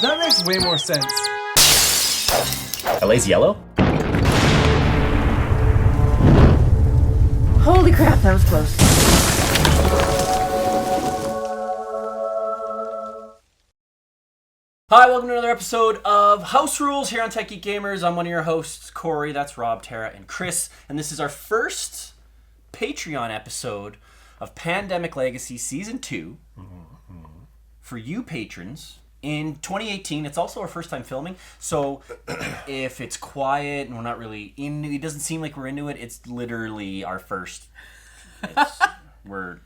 That makes way more sense. LA's yellow? Holy crap, that was close. Hi, welcome to another episode of House Rules here on Tech Geek Gamers. I'm one of your hosts, Cory. That's Rob, Tara, and Chris. And this is our first Patreon episode of Pandemic Legacy Season 2 for you patrons. In 2018, it's also our first time filming, so if it's quiet and we're not really into it, doesn't seem like we're into it, it's literally our first. We're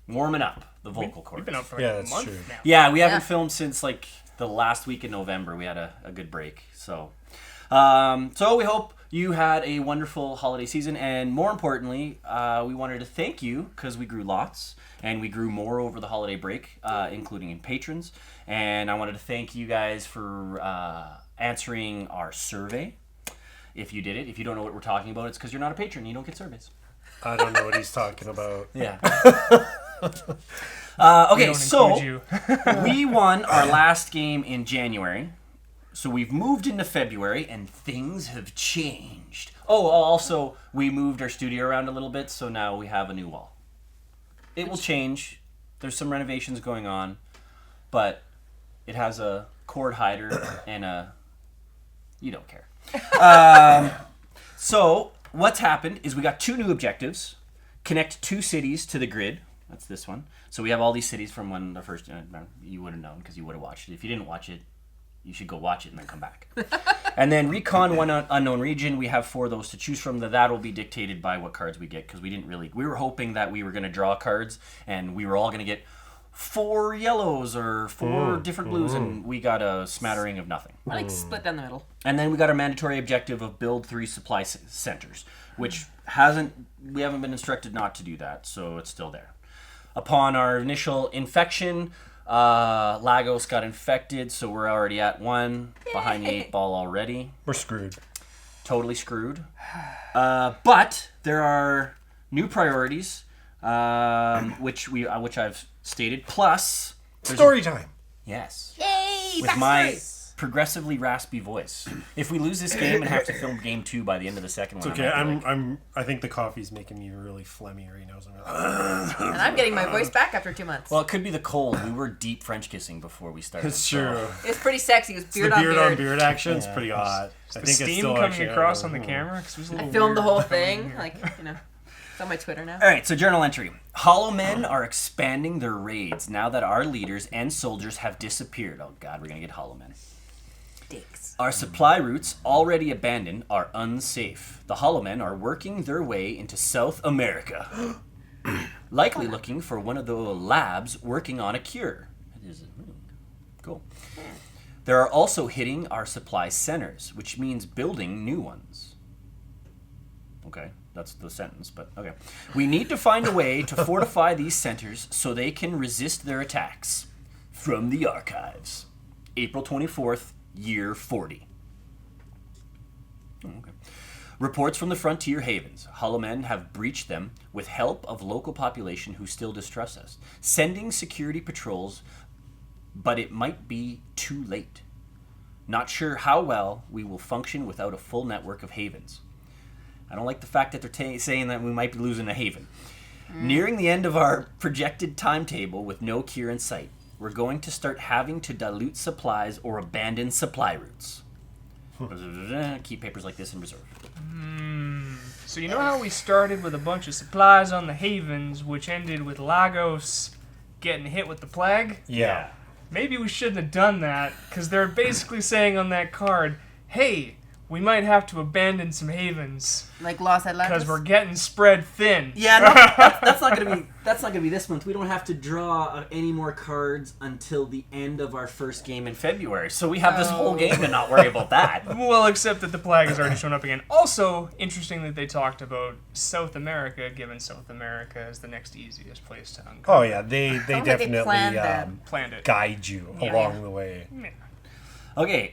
warming up the vocal cords. We've been out for like a month now. Yeah, we haven't filmed since like the last week in November. We had a good break, so we hope you had a wonderful holiday season, and more importantly, we wanted to thank you because we grew lots, and we grew more over the holiday break, including in patrons. And I wanted to thank you guys for answering our survey. If you did it, if you don't know what we're talking about, it's because you're not a patron. You don't get surveys. I don't know what he's talking about. Yeah. Okay, so we won our last game in January. So we've moved into February, and things have changed. Oh, also, we moved our studio around a little bit, so now we have a new wall. It will change. There's some renovations going on, but it has a cord hider and a... You don't care. So what's happened is we got 2 new objectives. Connect 2 cities to the grid. That's this one. So we have all these cities from when the first... you would have known because you would have watched it. If you didn't watch it, you should go watch it and then come back. And then recon 1 unknown region. We have 4 of those to choose from. That will be dictated by what cards we get, because we didn't really... We were hoping that we were going to draw cards and we were all going to get 4 yellows or 4 different blues, and we got a smattering of nothing. I like split down the middle. And then we got our mandatory objective of build 3 supply centers, which we haven't been instructed not to do that, so it's still there. Upon our initial infection, Lagos got infected, so we're already at 1, behind the 8 ball already. We're screwed. Totally screwed. But there are new priorities, which I've stated. Plus, Story time. Yes. Yay! With my progressively raspy voice. If we lose this game and have to film game 2 by the end of the second one, Okay, I think the coffee's making me really phlegmy right now. So And I'm getting my voice back after 2 months. well, it could be the cold. We were deep French kissing before we started. It's true. It's pretty sexy. It was The beard on beard action is pretty hot. I The think it's steam still coming actually across on the camera. 'Cause it was a I little filmed the weird. whole thing. Like, it's on my Twitter now. All right, so journal entry. Hollow Men are expanding their raids now that our leaders and soldiers have disappeared. Oh God, we're gonna get Hollow Men. Dicks. Our supply routes, already abandoned, are unsafe. The Hollow Men are working their way into South America, likely looking for one of the labs working on a cure. It is cool. They are also hitting our supply centers, which means building new ones. Okay, that's the sentence, but okay. We need to find a way to fortify these centers so they can resist their attacks. From the archives. April 24th, year 40. Okay. Reports from the frontier havens. Hollow Men have breached them with help of local population who still distrust us. Sending security patrols, but it might be too late. Not sure how well we will function without a full network of havens. I don't like the fact that they're saying that we might be losing a haven. Nearing the end of our projected timetable with no cure in sight, we're going to start having to dilute supplies or abandon supply routes. Keep papers like this in reserve. So you know how we started with a bunch of supplies on the havens, which ended with Lagos getting hit with the plague? Yeah. Maybe we shouldn't have done that, because they're basically saying on that card, hey, we might have to abandon some havens Like Los Atlantis. because we're getting spread thin. Yeah, no, that's not gonna be this month. We don't have to draw any more cards until the end of our first game in February. So we have this whole game to not worry about that. Well, except that the plague has already shown up again. Also, interesting that they talked about South America, given South America is the next easiest place to uncover. Oh yeah, they like they definitely planned that. Planned it. guide you along the way. Yeah. Okay,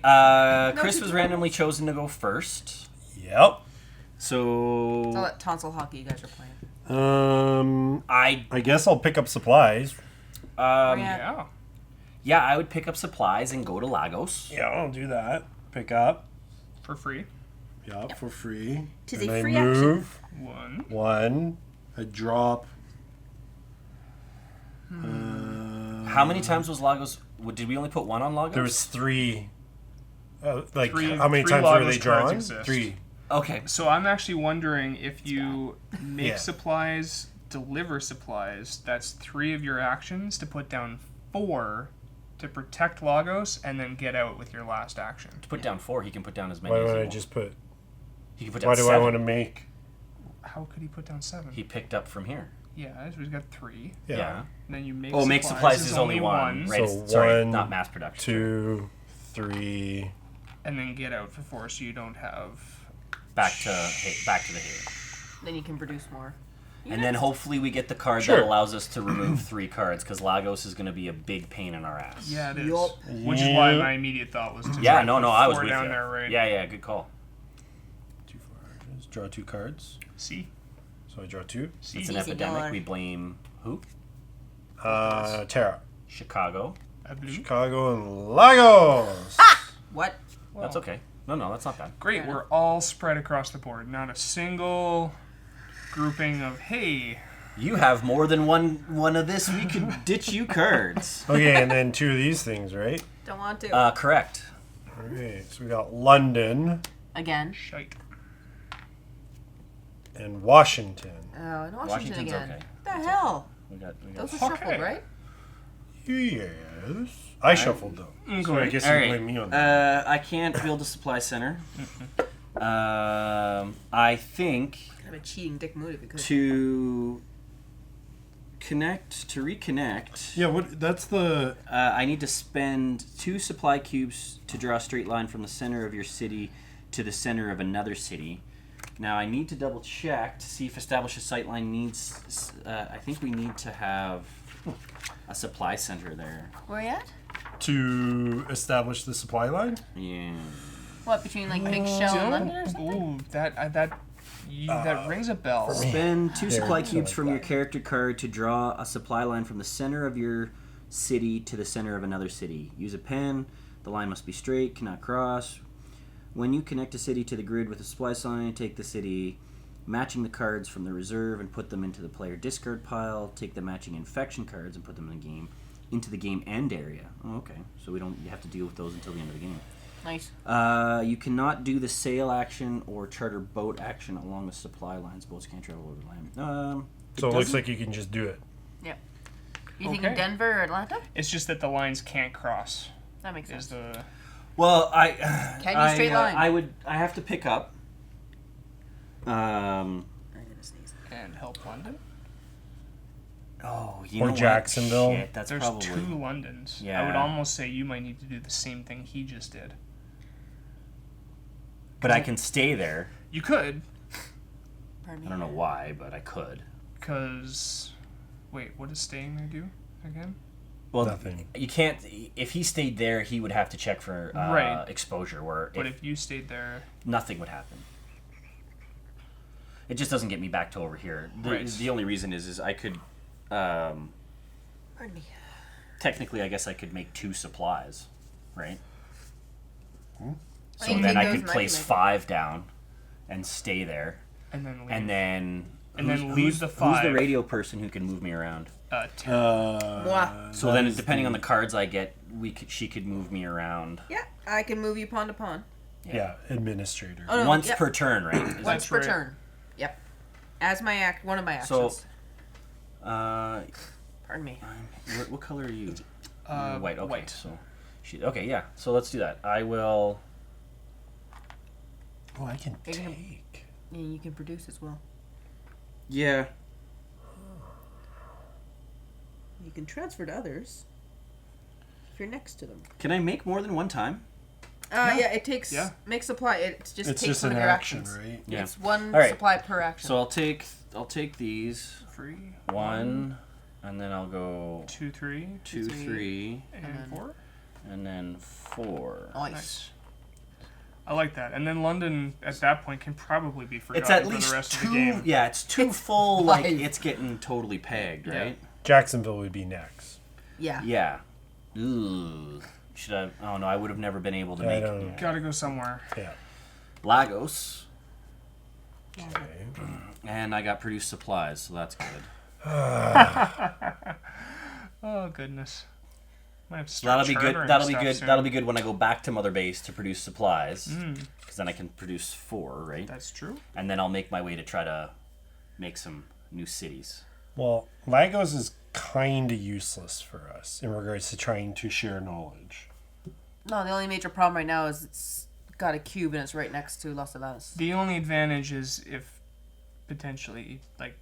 Chris was randomly chosen to go first. Yep. So It's all that tonsil hockey you guys are playing. I I guess I'll pick up supplies. Yeah. Yeah. Yeah, I would pick up supplies and go to Lagos. Yeah, I'll do that. Pick up. For free. Yeah, for free. Tis And a I free action. move One. one. I drop. How many times was Lagos? Did we only put one on Lagos? There was 3. Like, Three- how many three times were Lagos they cards drawn? exist. 3. Okay. So I'm actually wondering if you make Yeah. supplies, deliver supplies, that's 3 of your actions to put down 4 to protect Lagos and then get out with your last action. To put down 4, he can put down as many Why as don't he I wants. just put... He can put down Why do 7. I want to make... How could he put down 7? He picked up from here. Yeah, so he's got 3. Yeah. And then you make Oh, make supplies is only one. Right. So Sorry, 1, not mass production. 2, 3... And then get out for 4 so you don't have... Back to the haven. Then you can produce more. And then hopefully we get the card Sure. that allows us to remove 3 cards, because Lagos is going to be a big pain in our ass. Yeah, it is. Yup. Which is why my immediate thought was to try Yeah, to no, put I was 4 with down you. there, right? Yeah, good call. 2 cards. Draw 2 cards. See? So I draw 2. See? It's an Easy epidemic. going. We blame who? Terra. Chicago. A blue? Chicago and Lagos. What? That's okay. No, that's not bad. Great, we're all spread across the board. Not a single grouping of, hey, You have more than one of this. We could ditch you cards. Okay, and then 2 of these things, right? Don't want to. Correct. Alright, so we got London Again. shite. and Washington. Oh, and Washington Washington's again. okay. What the hell? We got Those are Okay. shuffled, right? Yes. I shuffled them. So I guess you blame me on that. I can't build a supply center. I think Kind of a cheating dick move if you could. to reconnect, Yeah, what? That's the... I need to spend 2 supply cubes to draw a straight line from the center of your city to the center of another city. Now I need to double check to see if establish a sightline needs. I think we need to have a supply center there. Where you at? To establish the supply line? Yeah. What, between like Big Shell and London or something? Ooh, that rings a bell. Spend 2 supply There, cubes so from like your that. character card to draw a supply line from the center of your city to the center of another city. Use a pen. The line must be straight, cannot cross. When you connect a city to the grid with a supply sign, take the city matching the cards from the reserve and put them into the player discard pile. Take the matching infection cards and put them into the game end area. Oh, okay. So you have to deal with those until the end of the game. Nice. You cannot do the sail action or charter boat action along the supply lines. Boats can't travel over land. So it looks doesn't- like you can just do it. Yep. You thinking Okay. Denver or Atlanta? It's just that the lines can't cross. That makes Is sense. the Well, Can you straight line? I have to pick up. I'm gonna sneeze. and help London. Oh, you Or know what? Jacksonville. Shit, that's There's probably 2 Londons. I Yeah. would almost say you might need to do the same thing he just did. But I can stay there. You could, Pardon me. I don't know why, but I could. because wait, what does staying there do again? Well, Nothing. you can't. If he stayed there, he would have to check for Right. exposure, where But if you stayed there, nothing would happen. It just doesn't get me back to over here. Right. The only reason is I could. Pardon me. Technically, I guess I could make 2 supplies, right? So you can then take I those could and I place can make 5 down and stay there. and then leave. And then And then leave the Who's 5. the radio person who can move me around? Mwah. So then, depending on the cards I get, she could move me around Yeah, I can move you pawn to pawn. Yeah, administrator. Oh, no, once yep. per turn, right? Is Once That's per right. turn. Yep. As my one of my So- actions. Pardon me. what color are you? Uh, You're white. Okay. white. So, okay, yeah. So let's do that. I will. Oh, I can You're gonna- take. Yeah, you can produce as well. Yeah. You can transfer to others if you're next to them. Can I make more than one time? Yeah, it takes Yeah. make supply. It just It's takes just one an of your action, actions. right? Yeah. It's one All right. supply per action. So I'll take these Free. 1, and then I'll go 2, 3, 2, 3, and then- 4. and then 4. nice. Nice. I like that. And then London at that point can probably be forgotten It's at for least the rest 2. of the game. Yeah, it's 2 It's full. Like 5. it's getting totally pegged, Yeah. right? Jacksonville would be next. Yeah. Yeah. Ooh. Should I? Oh no, I would have never been able to make it. Gotta go somewhere. Yeah. Lagos. Okay. And I got produced supplies, so that's good. Oh goodness. Might have to So that'll start be good. chartering That'll be stuff good. soon. That'll be good when I go back to Mother Base to produce supplies. Because then I can produce 4, right? That's true. And then I'll make my way to try to make some new cities. Well, Lagos is kind of useless for us in regards to trying to share knowledge. No, the only major problem right now is it's got a cube and it's right next to Los Alados. The only advantage is if potentially, like,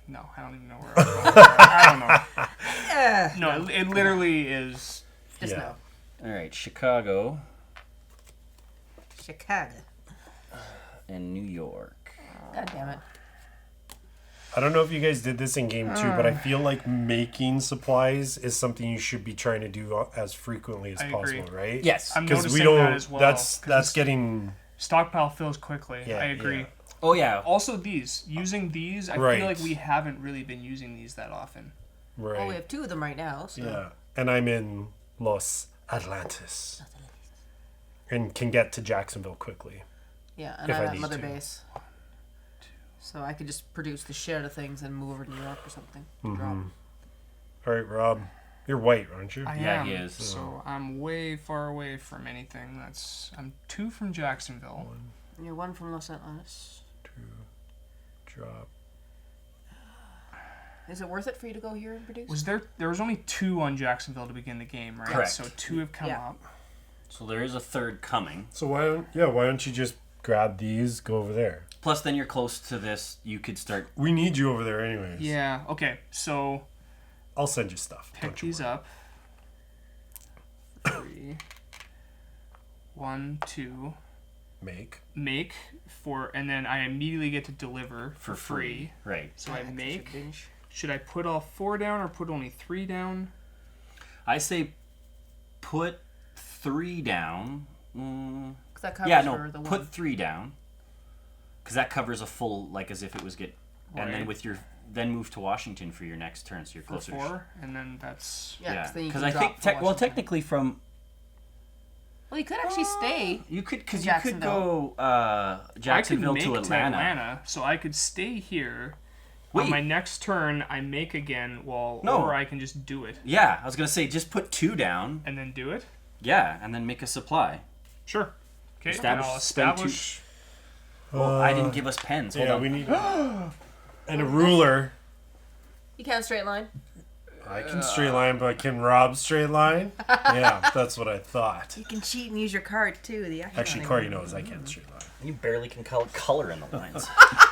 no, I don't even know where I'm going. I don't know. Yeah. No, it literally is. Just Yeah. no. All right, Chicago Chicago. and New York. God damn it. I don't know if you guys did this in game 2, but I feel like making supplies is something you should be trying to do as frequently as I possible, agree. right? Yes. I'm Because noticing we don't. that as well. That's 'cause getting. stockpile fills quickly. Yeah, I agree. yeah. Oh yeah. Also, using these, I Right. feel like we haven't really been using these that often. Right. Well, we have 2 of them right now. So. Yeah, and I'm in Los Atlantis, and can get to Jacksonville quickly. Yeah, and If I'm I at need Mother to. Base. So I could just produce the share of things and move over to New York or something. Drop. All right, Rob, you're white, aren't you? I Yeah, am. he is. So I'm way far away from anything. I'm 2 from Jacksonville. And you're 1 from Los Angeles. 2, drop. Is it worth it for you to go here and produce? There was only 2 on Jacksonville to begin the game, right? Correct. So 2 have come Yeah. up. So there is a third coming. So why don't you just grab these, go over there? Plus, then you're close to this. You could start. We need you over there anyways. Yeah. Okay. So I'll send you stuff. pick Don't you these worry. up. 3, 1, 2. Make. And then I immediately get to deliver for free. Right. So I make. Binge. Should I put all 4 down or put only 3 down? I say put 3 down. 'Cause that covers Yeah, for no. the Put 1. 3 down. Because that covers a full, like as if it was And then Right. with your, then move to Washington for your next turn, so you're For closer. 4, and then that's. Yeah, then you Because can I drop think, for Washington. technically from Well, you could actually stay. you could, because In you could go Jacksonville I could make to Atlanta. so I could stay here. Wait. On my next turn, I make again, No. or I can just do it Yeah, I was gonna say just put 2 down. and then do it. Yeah, and then make a supply. Sure. Okay, Establish- and I'll spend two- establish. Well, I didn't give us pens. Hold Yeah, on. we need. And a ruler. You can't straight line. I can straight line, but can Rob straight line? Yeah, that's what I thought. You can cheat and use your card too. The Actually, Cory knows I can't straight line. You barely can color in the lines.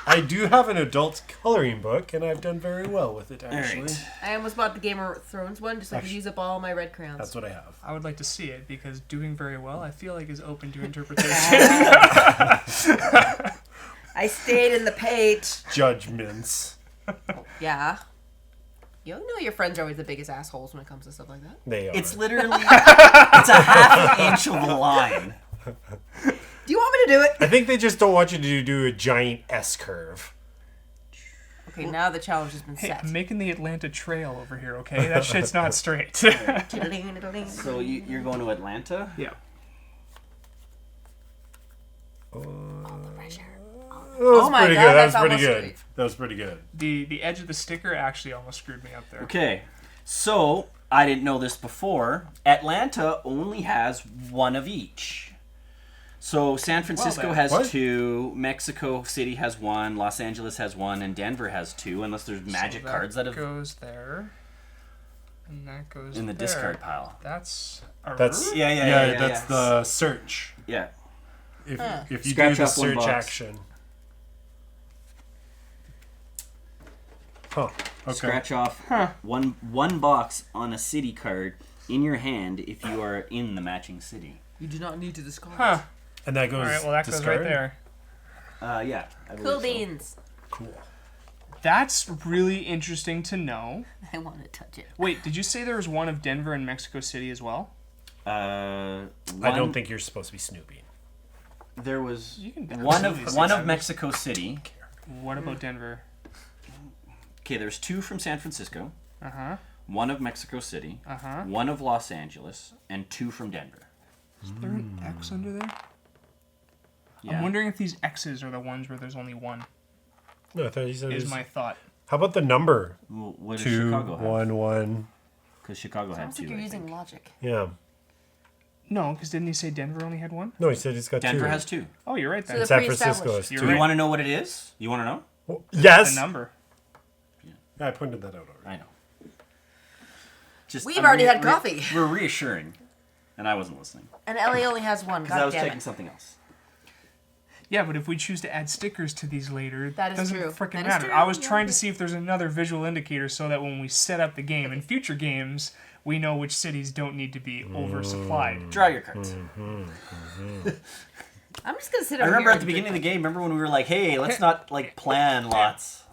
I do have an adult coloring book, and I've done very well with it, All actually. right. I almost bought the Game of Thrones one just so I could Actually- use up all my red crayons. That's what I have. I would like to see it because doing very well, I feel like is open to interpretation. I stayed in the page. Judgments. Yeah. You know your friends are always the biggest assholes when it comes to stuff like that. They are. It's literally it's a half an inch of a line. Do you want me to do it? I think they just don't want you to do a giant S curve. Okay, now the challenge has been Hey, set. I'm making the Atlanta Trail over here, okay? That shit's not straight. So you're going to Atlanta? Yeah. That was Oh my pretty God, good. That was that's pretty almost good. straight. That was pretty good. The edge of the sticker actually almost screwed me up there. Okay. So I didn't know this before. Atlanta only has 1 of each. So San Francisco then. has What? 2, Mexico City has 1, Los Angeles has 1, and Denver has 2, unless there's magic So that cards that have goes there, and that goes in the there. discard pile. That's That's Yeah, that's the search. Yeah. If you Scratch do the off one search box. action. Huh. Okay. Scratch off one box on a city card in your hand if you are in the matching city. You do not need to discard. Huh. And that goes. All right. Well, that discard? goes right there. Yeah. I believe Cool so. beans. Cool. That's really interesting to know. I want to touch it. Wait, did you say there was 1 of Denver and Mexico City as well? I don't think you're supposed to be snooping. there was You can one absolutely of say one that. of Mexico City. What about Denver? Okay, there's 2 from San Francisco, Uh huh. 1 of Mexico City, Uh-huh. 1 of Los Angeles, and 2 from Denver. Is there an X under there? Yeah. I'm wondering if these X's are the ones where there's only one. No, I thought you said Is my thought. How about the number? Well, what does 2, Chicago have? 1, 1. Because Chicago had Sounds 2. like you're I using think. logic. Yeah. No, because didn't he say Denver only had one? No, he said he's got 2. Denver has 2. Oh, you're right So then. the- San pre-established. Francisco has You're 2. Do you right. want to know what it is? You want to know? Well, yes. The number. Yeah, I pointed that out already. I know. Just, We've already had coffee. We're reassuring, and I wasn't listening And Ellie only has one. because I God was damn checking it. something else. Yeah, but if we choose to add stickers to these later, That is doesn't true. freaking That is matter. true. I was Yeah, trying okay. to see if there's another visual indicator so that when we set up the game in future games, we know which cities don't need to be oversupplied. Draw your cards. I'm just gonna sit I over remember here at the beginning of the game. Remember when we were like, "Hey, let's not like plan lots."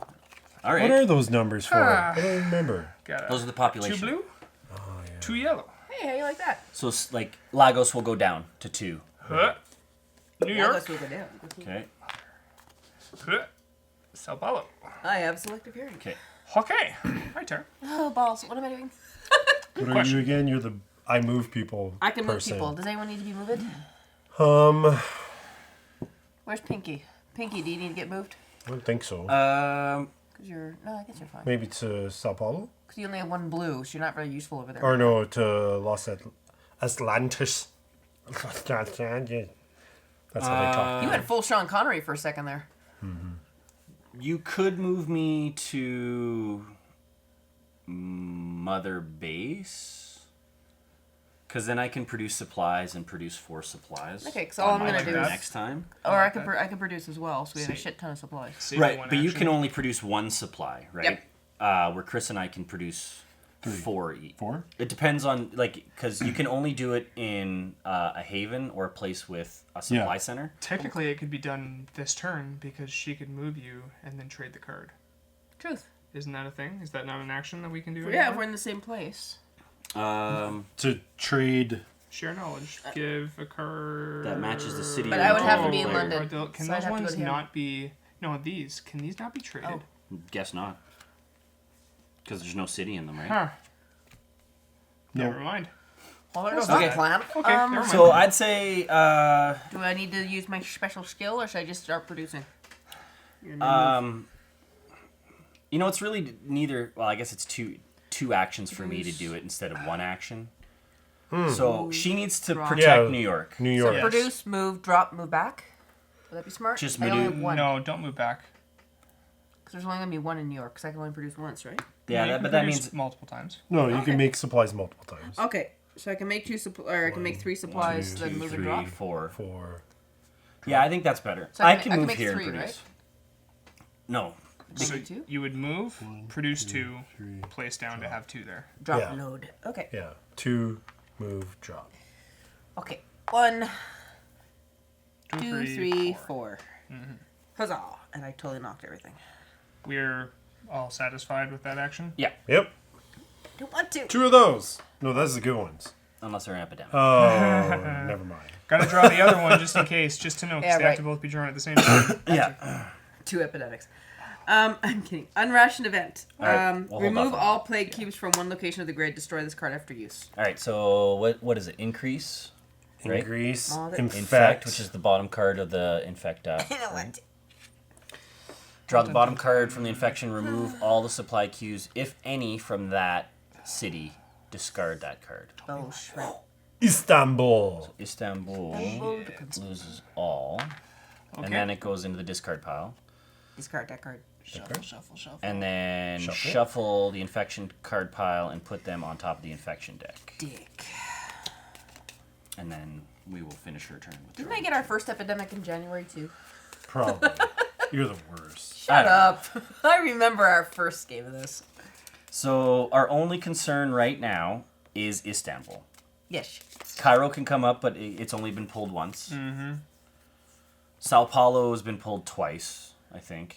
All What right, are those numbers for? I don't remember. Got those are the 2 population. blue, 2 yellow. Hey, how you like that? So like Lagos will go down to 2. Huh. New Yeah, York, let's move it down. Okay. huh. Sao Paulo. I have selective hearing. Okay. Okay, my turn. Oh, balls. What am I doing? What are question. you again? You're the I move people I can move person. people. Does anyone need to be moved? Where's Pinky? Pinky, do you need to get moved? I don't think so. Because you're... No, I guess you're fine. Maybe to Sao Paulo? Because you only have 1 blue, so you're not very useful over there. Or no, to Los Atlantis. That's how they talk. You went full Sean Connery for a second there. You could move me to Mother Base, because then I can produce supplies and produce 4 supplies. Okay, so all I'm on gonna my do turn is- next time. Or I can produce as well, so we have a See. shit ton of supplies. Save Right, one but you action. can only produce 1 supply, right? Yep. Where Chris and I can produce 4 each. 4? It depends on because you can only do it in a haven or a place with a supply center. Technically, it could be done this turn because she could move you and then trade the card. Truth. Isn't that a thing? Is that not an action that we can do? Yeah, if anymore? we're in the same place. To trade. Share knowledge. Give a card That matches the city But I would have to or be in player. London. Can So I'd those have to go ones to him. not be? No, these. Can these not be traded? Guess not, because there's no city in them, right? Huh. No. Never mind. Well, there goes Okay. that plan. Okay, never mind. So I'd say Do I need to use my special skill, or should I just start producing? you know, it's really neither. Well, I guess it's two actions for me to do it instead of 1 action. So she needs to Drop. protect Yeah. New York. New York. Yes. Produce, move, drop, move back. Would that be smart? Just I only move- have 1. No, don't move back. Because there's only going to be 1 in New York, because I can only produce once, right? Yeah, You that, can but that produce means multiple times. No, you Okay. can make supplies multiple times. Okay, so I can make 2 or I can make 3 supplies, two, then 2, move 3, and drop. 4. 4. Yeah, I think that's better. So I I can can ma- I can move make here 3, and produce. right? No, So Only 2? you would move, produce 2, 3. place down to have 2 there. Drop Yeah. node. Okay. Yeah. 2, move, drop. Okay. 1, 2, 3, 3, 4. 4. Huzzah! And I totally knocked everything. We're all satisfied with that action. yeah, Yep. Don't want to. 2 of those. No, those are the good ones. unless they're an epidemic. Oh, never mind. Gotta draw the other one just in case, just to know, because Yeah, they have right. to both be drawn at the same time. Yeah. 2 epidemics. I'm kidding. Unrationed event. All right, we'll hold Remove off on all plague cubes from one location of the grid. Destroy this card after use. All right. So what is it? Increase, right? Increase. Oh, that- Infect. which is the bottom card of the infecta. You know what? Draw the bottom card from the infection. Remove all the supply cues, if any, from that city. Discard that card. Oh, shrimp. Istanbul. Istanbul Istanbul. loses all, Okay. and then it goes into the discard pile. Discard that card. Shuffle, shuffle, shuffle. And then Shuffle. shuffle the infection card pile and put them on top of the infection deck. Dick. And then we will finish her turn with Didn't I get our first epidemic in January too? Probably. You're the worst. Shut don't up. I remember our first game of this. So our only concern right now is Istanbul. Yes. Cairo can come up, but it's only been pulled once. Mm-hmm. Sao Paulo has been pulled twice, I think.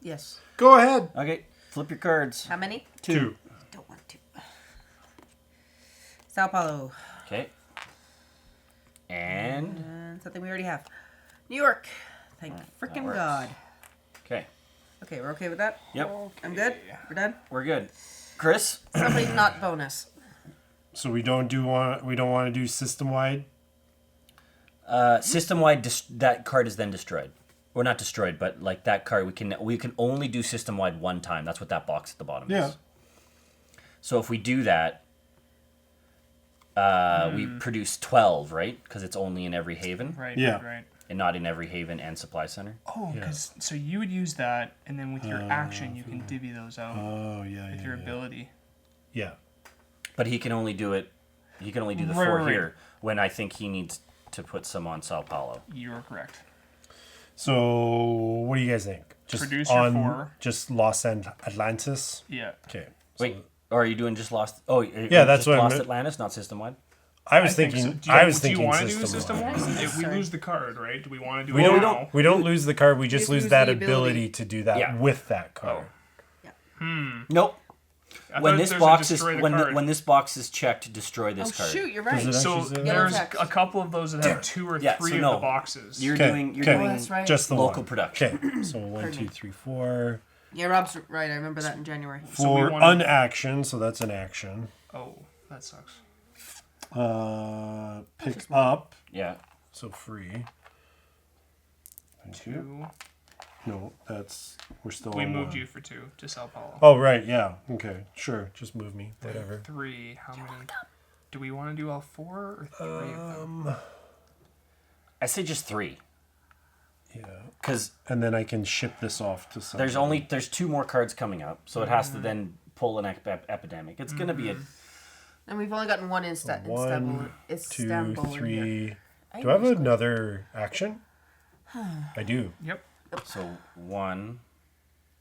Yes. Go ahead. Okay, flip your cards. How many? 2. Don't want to. Sao Paulo. Okay. And And something we already have. New York. Thank frickin' works. God. okay, Okay, we're okay with that? yep, I'm good? We're done? we're good. Chris? Somebody not bonus. So we don't want to do system wide. System-wide, that card is then destroyed. Or not destroyed, but like that card, we can only do system-wide one time. That's what that box at the bottom Yeah. is. So if we do that, we produce 12, right? Because it's only in every haven. Right. Yeah. Right. And not in every haven and supply center. Oh, Yeah. because so you would use that, and then with your action, you can divvy those out Oh yeah. with your ability. Yeah. But he can only do it. He can only do the Right, 4 right. here when I think he needs to put some on Sao Paulo. You are correct. So what do you guys think? Just Produce your on 4. just Los Atlantis. Yeah. Okay. Wait, or are you doing just Lost? Oh, Yeah, that's just what Lost I'm- Atlantis, not system-wide. I was think thinking. so. I was Do thinking you want to do system. system one? If we Sorry. lose the card, right? Do we want to do We it don't, now? we don't lose the card. We just Just lose lose that the ability ability. to do that Yeah. with that card. Nope. I When thought this there's a box is destroy the when card. when this box is checked, destroy this Oh card. shoot, you're Does right. it So actually say that? there's text. a couple of those that have 2 or 3 Yeah, so of no. the boxes. You're Okay, doing okay. Oh, that's right. Just the local one. production. Okay. So 1, Pardon 2, me. 3, 4. Yeah, Rob's right. I remember that in January. So we For wanna- unaction, so that's an action. Oh, that sucks. Pick up, Yeah. so free. Thank you. 2. No, we're still. We on moved 1. you for 2 to Sao Paulo. Oh right, yeah. Okay, sure. Just move me. Whatever. 3. How many? Do we want to do all 4 or 3 of them? I say just 3, Yeah. because And then I can ship this off to someone. there's 2 more cards coming up, so it has to then pull an epidemic. It's gonna be a And we've only gotten one One, 2, Istanbul in here. 3. I Do I have usually- another action? I do. Yep. so 1,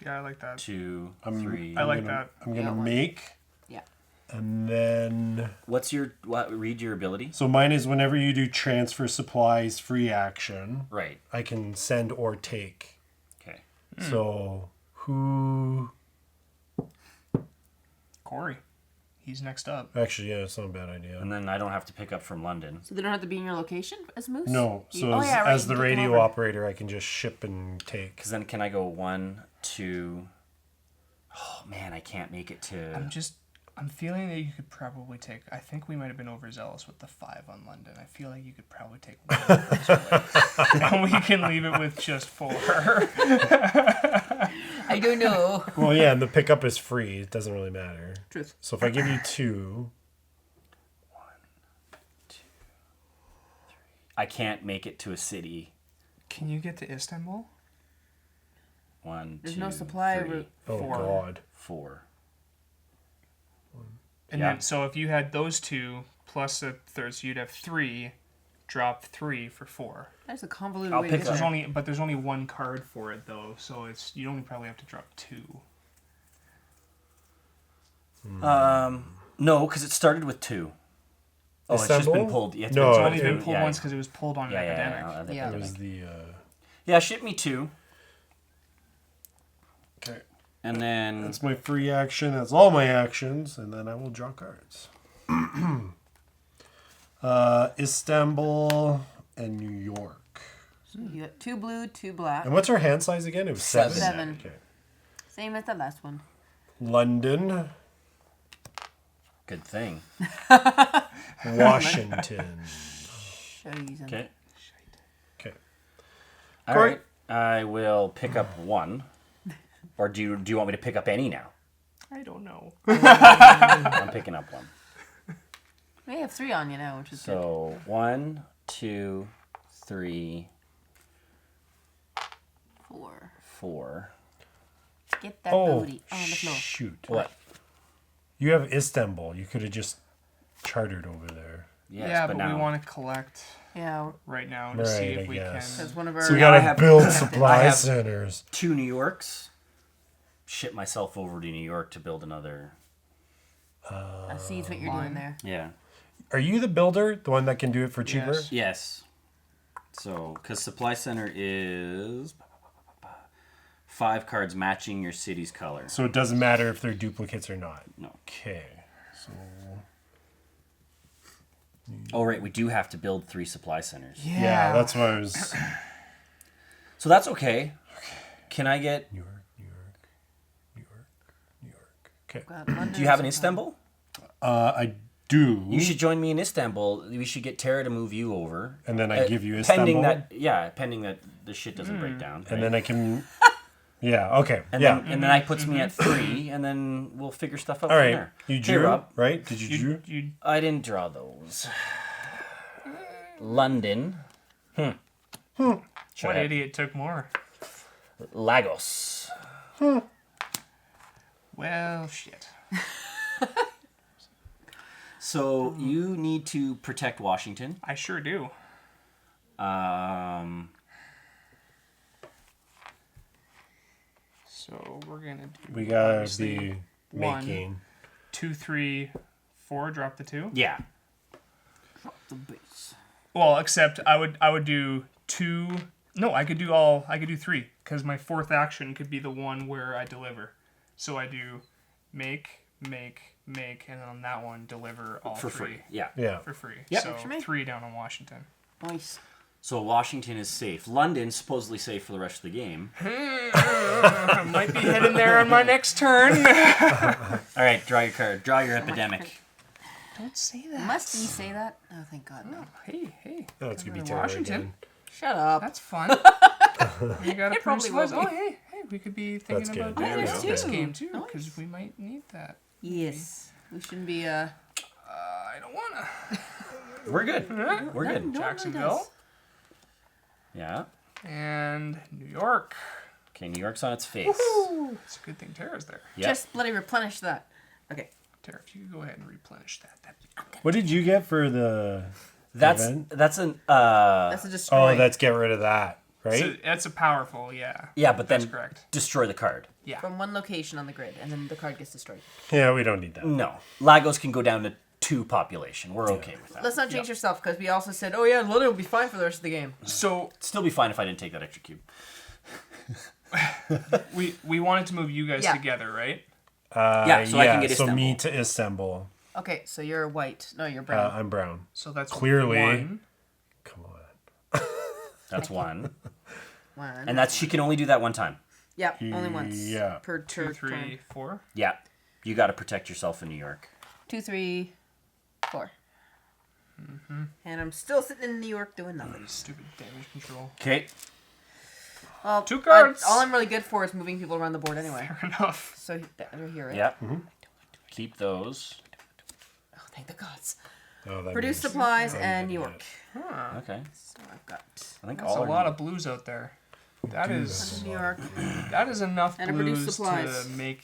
Yeah, I like that. 2, I'm- 3. I like gonna- that. I'm gonna Yeah, one. make, Yeah. and then Read your ability. so mine is whenever you do transfer supplies free action, Right. I can send or take. Okay. So who? Cory. He's next up. Actually, yeah, it's not a bad idea. And then I don't have to pick up from London. So they don't have to be in your location as moose? No, so Oh, as, yeah, right, as you the can take them radio over. operator, I can just ship and take. Because then can I go 1, 2? Oh man, I can't make it to. I'm feeling that you could probably take. I think we might have been overzealous with the 5 on London. I feel like you could probably take 1 of those away. And we can leave it with just 4. I don't know. Well, yeah, and the pickup is free. It doesn't really matter. Truth. So if I give you 2, I can't make it to a city. Can you get to Istanbul? 1, There's 2, no supply 3, route. oh 4. god, 4. And Yeah. then, so if you had those 2 plus a third, so you'd have 3. Drop 3 for 4. That's a convoluted I'll way to pick get There's there. only, but there's only 1 card for it though, so it's you only probably have to drop 2. No, because it started with 2. Oh, it's just been Istanbul? pulled. Yeah, it's No, It's been only been it- pulled yeah, once because it was pulled on an yeah, epidemic. Yeah. it was epidemic. the. Yeah, ship me 2, Okay, and then that's my free action. That's all my actions, and then I will draw cards. Istanbul and New York. So you got 2 blue, 2 black. And what's our hand size again? It was 7. 7. Okay. Same as the last one. London, good thing. Washington. Shows Okay. Okay. All Cory? right. I will pick up 1. Or do you want me to pick up any now? I don't know. I'm picking up 1. We have 3 on you now, which is good. So 1, 2, 3, 4. 4. Get that Oh, booty on the floor. shoot. What? You have Istanbul. You could have just chartered over there. Yes, yeah, but now we want to collect Yeah, right now to Right, see if I we guess. that's one of So we our. gotta have- build I supply have- centers. 2 New Yorks. Ship myself over to New York to build another. I see what you're doing there. Yeah. Are you the builder? The one that can do it for cheaper? Yes. Yes. So, because supply center is 5 cards matching your city's color. So it doesn't matter if they're duplicates or not. No. Okay. So Oh, right. We do have to build 3 supply centers. yeah, that's what I was. So that's okay. Can I get New York, New York, New York, New York. Okay. Do you have an Istanbul? I do. You should join me in Istanbul. We should get Tara to move you over. And then I give you Pending Istanbul? pending that the shit doesn't break down. And then I can... Yeah, okay. And yeah. then I puts me at 3, and then we'll figure stuff out All from right. there. You Hey, drew, Rob. right? Did you drew? You I didn't draw those. London. Should what I- idiot took more? Lagos. Well, shit. So you need to protect Washington. I sure do. So we're gonna do. We gotta obviously be one. making... 2, 3, 4. Drop the 2. Yeah. The base. Well, except I would do 2. No, I could do 3 because my fourth action could be the one where I deliver. So I do make, and then on that one deliver all For 3 free. Yeah. Yeah. for free. Yep. So For me. 3 down on Washington. Nice. So Washington is safe. London's supposedly safe for the rest of the game. I might be heading there on my next turn. All right, draw your card. Draw your epidemic. Don't say that. Must you say that? Oh, thank God. No. Hey. Oh, it's going to be Washington. Tara again. Shut up. That's fun. You got It probably will Oh, be. hey, we could be That's thinking good. about There we doing go. this Two. game too, Nice. because we might need that. Yes. We shouldn't be, I don't wanna. We're good. We're good. No, Jacksonville Yeah. and New York. Okay, New York's on its face. It's a good thing Tara's there. Yep. Just bloody replenish that. Okay. Tara, if you could go ahead and replenish that. What did you get for the That's event? that's an That's a destroy. Oh, that's get rid of that, right? So that's a powerful, yeah. yeah, but That's then correct. destroy the card. Yeah. From one location on the grid, and then the card gets destroyed. Yeah, we don't need that. No, Lagos can go down to 2 population. We're okay with that. Let's not jinx yourself, because we also said, oh yeah, London will be fine for the rest of the game. So Still be fine if I didn't take that extra cube. we wanted to move you guys Yeah. together, right? Yeah, so I can get so Istanbul. me to Istanbul. Okay, so you're white. No, you're brown. I'm brown. So that's Clearly. 1. Come on. That's 1. One. And that's she can only do that one time. Yep, only once. Yeah. Per 2, turn. 3, 4. Yeah. You got to protect yourself in New York. 2, 3, 4. And I'm still sitting in New York doing nothing. Stupid damage control. Okay. Well, 2 cards. all I'm really good for is moving people around the board anyway. Fair enough. So they're here, right? Yeah. Keep those. Oh, thank the gods. Oh, that Produce means- supplies and New York. Okay. So I've got I think That's all a lot of blues out there. That is New York that is enough And I produce blues supplies. to make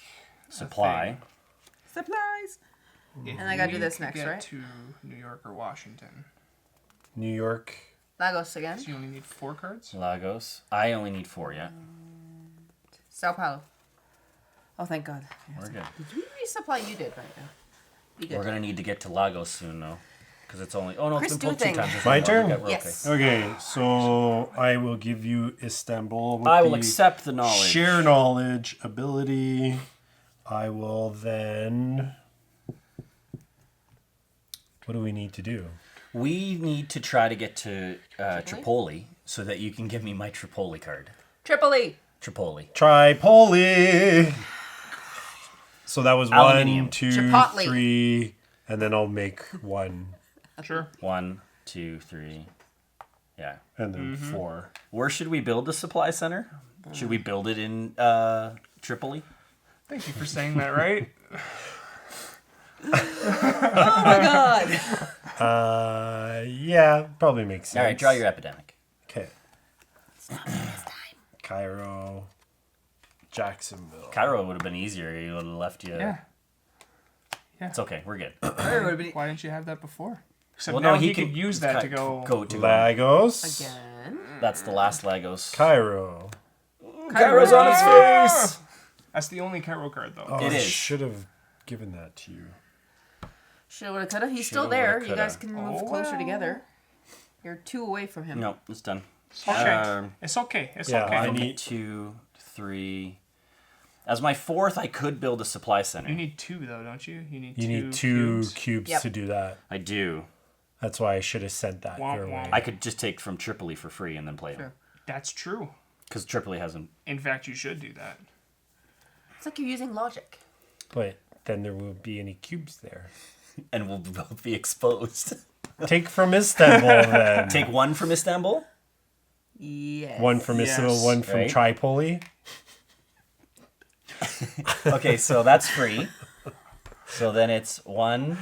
supply. supplies. If And I gotta do we this could next, get right? To New York or Washington. New York. Lagos again. So you only need 4 cards. Lagos. I only need 4 yet. Sao Paulo. Oh, thank God. We're good. Did you resupply? You did right now. You did. We're gonna need to get to Lagos soon though, because it's only. Oh no, it's Chris, been do pulled 2 thing. times. It's My not- turn? we're Yes. Okay, so I will give you Istanbul. With I will the accept the knowledge. Share knowledge ability. I will then. What do we need to do? We need to try to get to Tripoli so that you can give me my Tripoli card. Tripoli. Tripoli. Tripoli. So that was Aluminium. 1, 2, Chipotle. 3, and then I'll make 1, Sure. 1, 2, 3. Yeah. and then 4. Where should we build the supply center? Should we build it in Tripoli? Thank you for saying that, right? Oh my God. Yeah, probably makes sense. All right, draw your epidemic. Okay. Cairo, Jacksonville. Cairo would have been easier. He would have left you. Yeah. It's okay. We're good. Why didn't you have that before? Except Well, now no, he can could use that to go. to Lagos, Again. That's the last Lagos. Cairo. Cairo's on his face. That's the only Cairo card, though. Oh, It I is. should have given that to you. Shoulda, woulda, coulda. He's Shoulda, still there. woulda, You guys coulda. can move Oh, closer well. together. You're 2 away from him. No, it's done. Okay. Um, It's okay. It's yeah, okay. I 1, need- 2, 3. As my 4th, I could build a supply center. You need 2, though, don't you? You need You 2 need 2 cubes. cubes Yep. to do that. I do. That's why I should have sent that Womp your way. womp. I could just take from Tripoli for free and then play them. Sure. That's true. Because Tripoli hasn't. In fact, you should do that. It's like you're using logic. Wait, then there won't be any cubes there. And we'll both be exposed. Take from Istanbul then. Take one from Istanbul. Yes. One from Istanbul, one from Right. Tripoli. Okay, so that's free. So then it's one.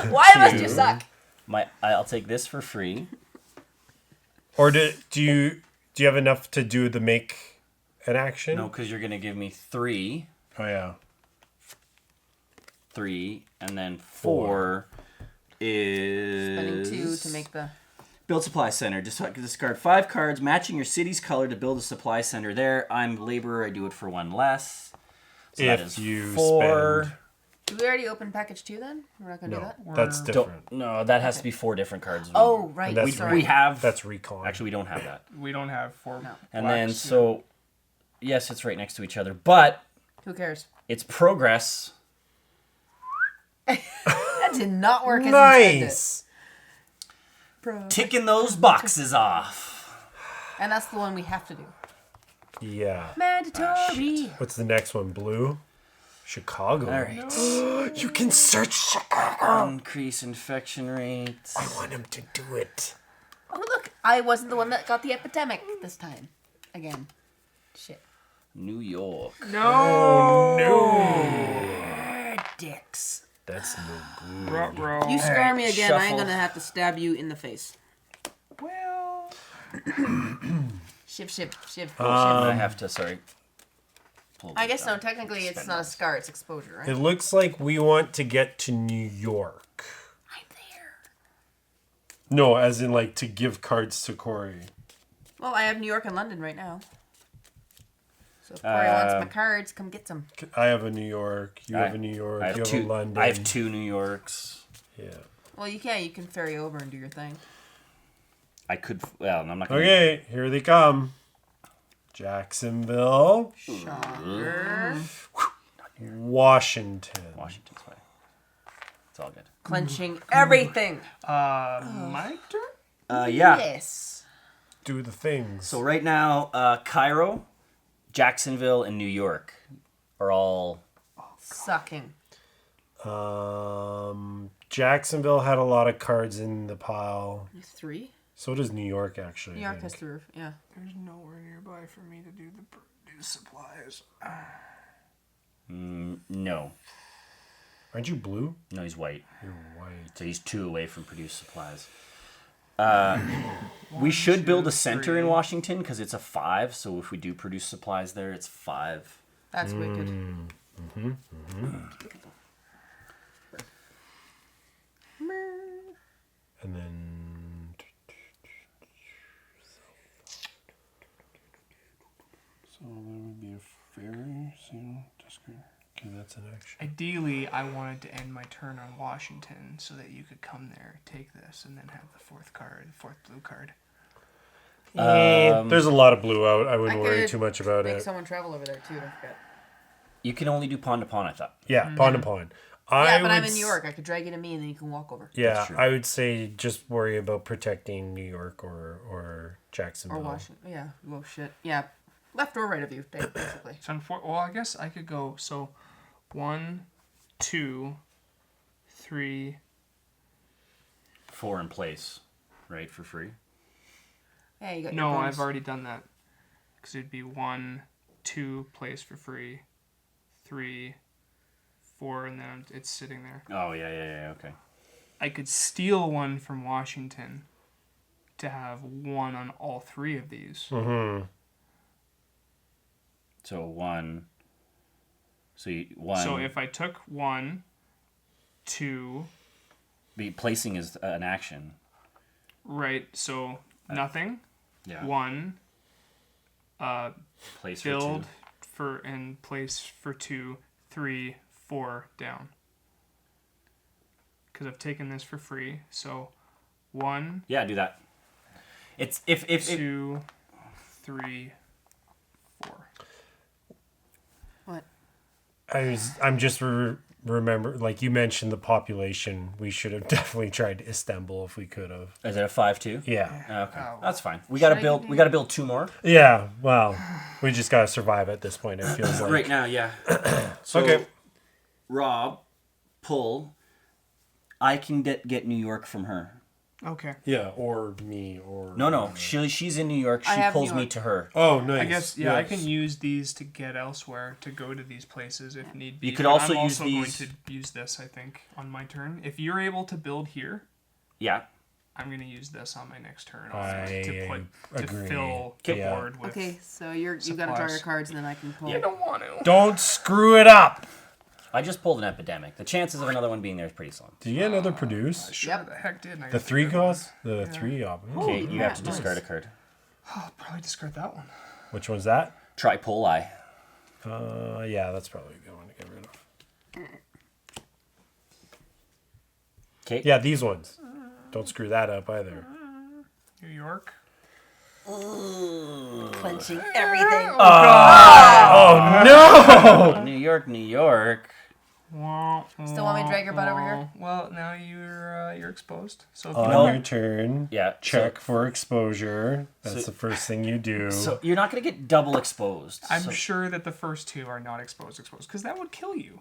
Why must you suck? I'll take this for free. Or do you have enough to do the make an action? No, because you're gonna give me 3, Oh yeah. 3, and then 4 is Spending 2 to make the. build supply center. Discard 5 cards matching your city's color to build a supply center there. I'm laborer. I do it for 1 less. So that If is you 4. spend. Did we already open package 2 then? We're not gonna do No, that. that's different. No, that has to be 4 different cards. Oh right. And that's Sorry. we have. That's recon. Actually, we don't have that. We don't have 4 No. And blacks, then yeah. so, yes, it's right next to each other, but Who cares? it's progress. That did not work as intended. nice. Ticking those boxes off. And that's the one we have to do. Yeah. Mandatory. What's the next one? Blue. Chicago. All right. You can search Chicago. Increase infection rates. I want him to do it. Oh look, I wasn't the one that got the epidemic this time. Again. Shit. New York. No. Dicks. That's no good. Ruh-roh. You scar me again, I ain't shuffle. gonna have to stab you in the face. Well. Shiv. I have to, sorry. pull I this guess no, down. technically it's Spend not a those. scar, it's exposure, right? It looks like we want to get to New York. I'm there. No, as in like to give cards to Cory. Well, I have New York and London right now. So if Cory wants my cards, come get some. I have a New York. You have I- a New York. I have You have two. a London. I have 2 New Yorks. Yeah. Well, you can ferry over and do your thing. I could. Well, I'm not gonna. Okay, here they come. Jacksonville, Shocker. Washington. Washington's fine. It's all good. Clenching everything. My turn? Yeah. Yes. Do the things. So right now, Cairo, Jacksonville, and New York are all. Sucking. Jacksonville had a lot of cards in the pile. 3? So does New York, actually. New I York has think. 3, yeah. There's nowhere nearby for me to do the produce supplies. No. Aren't you blue? No, he's white. You're white. So he's 2 away from produce supplies. We should build a center in Washington because it's a 5. So if we do produce supplies there, it's 5. That's wicked. And then. So there would be a ferry. So discard. Okay, that's an action. Ideally, I wanted to end my turn on Washington so that you could come there, take this, and then have the 4th card, the 4th blue card. There's a lot of blue out. I wouldn't I worry could too much about Make it. someone travel over there too, don't forget. You can only do pawn to pawn, I thought. Yeah, pawn to pawn. Yeah, but I'm in New York. I could drag you to me and then you can walk over. Yeah, true. I would say just worry about protecting New York or Jacksonville. Or Washington. Yeah. Well, shit. Yeah. Left or right of you, basically. So well, I guess I could go. So, 1, 2, 3. 4 in place, right, for free. Yeah, you got your No, bonus. I've already done that. Because it'd be 1, 2 place for free, 3, 4, and then it's sitting there. Oh, yeah, okay. I could steal one from Washington to have 1 on all 3 of these. Mm-hmm. So 1. So 1. So if I took 1, 2, placing is an action. right, so nothing, Yeah. 1, Place for build 2. for and place for 2, 3, 4 down. Because I've taken this for free. So 1, Yeah, do that. It's if 2, 3, 4. What? I'm just remember, like you mentioned the population. We should have definitely tried Istanbul if we could have. is it a 5-2? Yeah. Okay, that's fine. We gotta build. We gotta build 2 more. Yeah. Well, we just gotta survive at this point. It feels like. Right now, yeah. So, Okay. Rob, pull. I can get New York from her. Okay. Yeah, or me, or... No. She's in New York. I She have pulls New me York. to her. Oh, nice. I guess, yeah, I Yes. can use these to get elsewhere, to go to these places if need be. You could but also I'm use also these- going to use this, I think, on my turn. If you're able to build here, Yeah. I'm going to use this on my next turn I to agree. fill the Yeah. board with... Okay, so you've got to draw your cards and then I can pull. You don't want to. Don't screw it up! I just pulled an epidemic. The chances of another one being there is pretty slim. Do you get another produce? Sure Yep. the heck did. And I The got 3 good one. goes? The 3 op. Okay, you have to nice. discard a card. I'll probably discard that one. Which one's that? Try pull eye. Yeah, that's probably a good one to get rid of. Okay. Yeah, these ones. Don't screw that up either. New York. Clenching everything. Oh, no! New York, New York. Still want me to drag your butt over here? Well, now you're exposed. So if On your turn, Yeah. check for exposure. That's So- the first thing you do. So you're not going to get double exposed. I'm so- sure that the first two are not exposed, because that would kill you.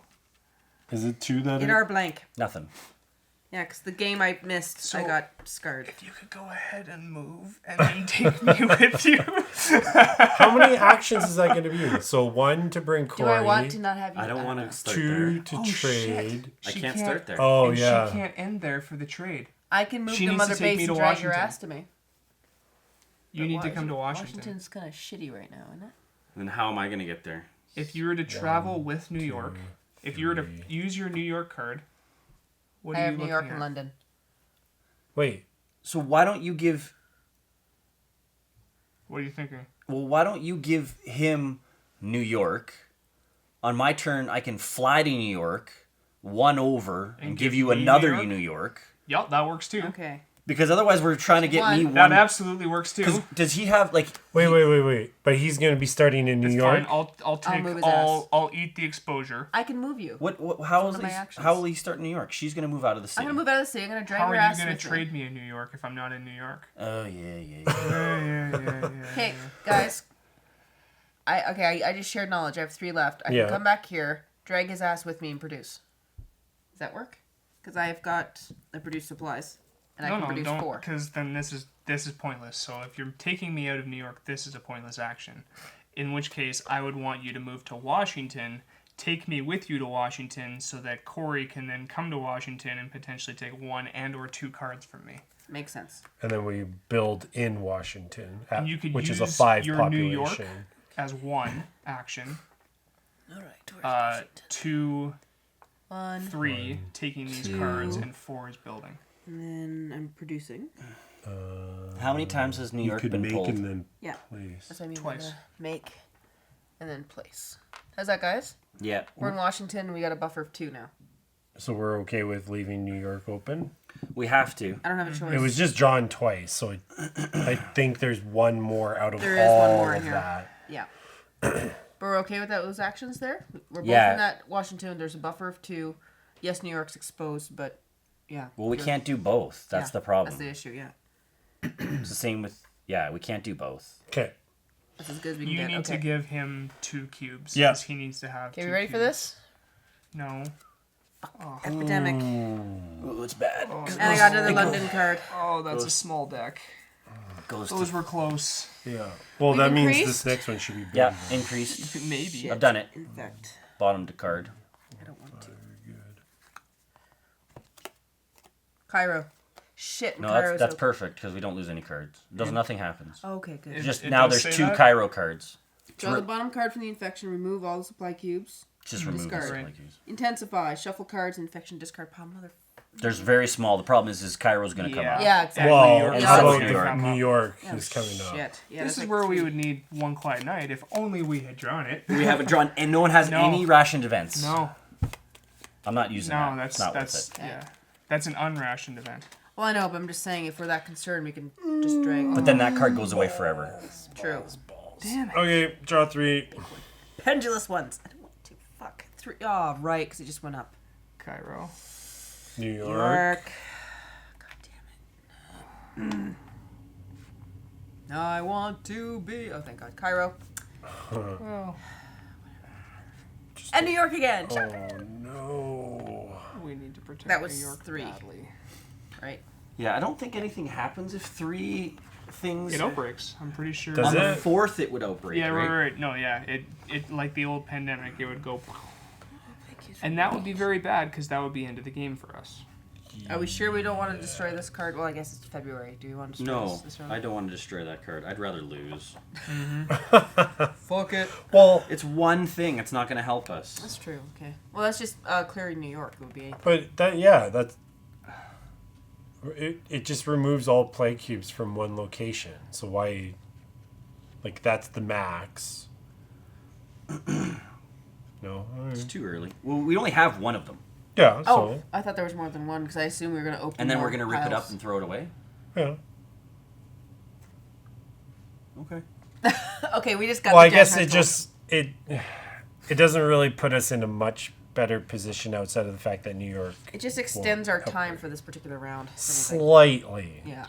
Is it 2 that In are... our blank. Nothing. Yeah, because the game I missed, I So- got scarred. If you could go ahead and move and then take me with you. How many actions is that going to be? So 1 to bring Do Cory. I want to not have you? I don't want know. to start 2 there. to Oh, trade. I She can't can't- start there. Oh, and yeah. she can't end there for the trade. I can move She to needs to Mother take Base me to and drag your Washington. ass to me. You need to come to Washington. Washington's kind of shitty right now, isn't it? Then how am I going to get there? If you were to travel with New York, if you were to 3. use your New York card, what I are have you New looking York at? and London. Wait. So why don't you give... What are you thinking? Well, why don't you give him New York? On my turn, I can fly to New York, 1 over, and give you me New another York? New York. Yep, that works too. Okay. Because otherwise we're trying to get me One. That one... absolutely works too. 'Cause does he have, like... Wait. But he's going to be starting in New It's York? fine. I'll take move his ass. I'll eat the exposure. I can move you. How one of my actions. will he start in New York? She's going to move out of the city. I'm gonna move out of the city. I'm gonna drag How your are you ass gonna with trade me in New York if I'm not in New York? Oh, yeah. Yeah. Okay, guys. I just shared knowledge. I have 3 left. I Yeah. can come back here, drag his ass with me, and produce. Does that work? Because I've got the produce supplies, and I can produce don't, 4. because then this is pointless. So if you're taking me out of New York, this is a pointless action. In which case, I would want you to move to Washington, take me with you to Washington, so that Cory can then come to Washington and potentially take 1 and or 2 cards from me. Makes sense. And then we build in Washington, And you could which is a use 5 your population. New York as 1 action. All right. 2, 1, 3, taking these cards, and 4 is building. and then I'm producing. How many times has New You York could been make pulled? and then Yeah. place. That's what I mean. Twice. We're gonna make, and then place. How's that, guys? Yeah. We're in Washington. And we got a buffer of 2 now. So we're okay with leaving New York open? We have to. I don't have a choice. It was just drawn twice, so I think there's one more out of There is one all more in of here. that. Yeah. But we're okay with those actions there? We're both Yeah. in that Washington. There's a buffer of 2. Yes, New York's exposed, but yeah. Well, we You're- can't do both. That's yeah, the problem. That's the issue, yeah. It's the same with... Yeah, we can't do both. Okay. That's as good as we can You get. need Okay. to give him 2 cubes. Yeah. 'cause he needs to have. Okay, 2 we ready for cubes. this? No. Epidemic. Ooh, it's bad. And I got another London card. Oh, that's a small deck. Goes Those to... were close. Yeah. Well, We've that means increased? this next one should be big. Yeah, increased. Maybe. I've done it. Infect. Bottom to card. I don't want to. Cairo. Shit, No, Cairo's that's open. perfect because we don't lose any cards. Nothing happens. Okay, good. It- Just it now does there's say 2 that? Cairo cards. Draw the bottom card from the infection. Remove all the supply cubes. Just remove Discard. this. Right. Like these. Intensify. Shuffle cards. Infection. Discard pile. Mother. There's very small. The problem is Cairo's going to come Yeah. out. Yeah, exactly. Well, New York. Yeah. how So about New the York. New York Oh, is coming up? shit. Yeah, This that's is like where we 3. would need One Quiet Night if only we had drawn it. We haven't drawn, and no one has No. any rationed events. No, I'm not using no, that. that's It's not that's worth it. yeah, that's an unrationed event. Well, I know, but I'm just saying if we're that concerned, we can just drag. But then that card goes away forever. True. Damn it. Okay, draw 3. Pendulous ones. I don't want to. Fuck. 3. Oh, right, because it just went up. Cairo. New York. York. God damn it. I want to be. Oh, thank God. Cairo. Well, And New York again. Oh no. We need to protect That was New York 3. badly. Right. Yeah, I don't think anything happens if 3 things. It outbreaks. I'm pretty sure. Does On the it? 4th, it would outbreak. Yeah, right? right. No, yeah. It like the old pandemic. It would go. And that would be very bad because that would be end of the game for us. Are we sure we don't want to destroy this card? Well, I guess it's February. Do you want to destroy No, this round? I don't want to destroy that card. I'd rather lose. Fuck it. Well, It's one thing. It's not going to help us. That's true. Okay. Well, that's just clearing New York. It would be. but that's it just removes all plague cubes from one location. So why, like, that's the max. No. It's too early. Well, we only have one of them. Yeah. Oh, So I thought there was more than one because I assumed we were going to open. And then more we're going to rip it up piles. and throw it away? yeah. Okay. Okay, we just got. Well, the I guess judgment it just it doesn't really put us in a much better position outside of the fact that New York It just extends our outbreak. time for this particular round. I think. slightly. Yeah.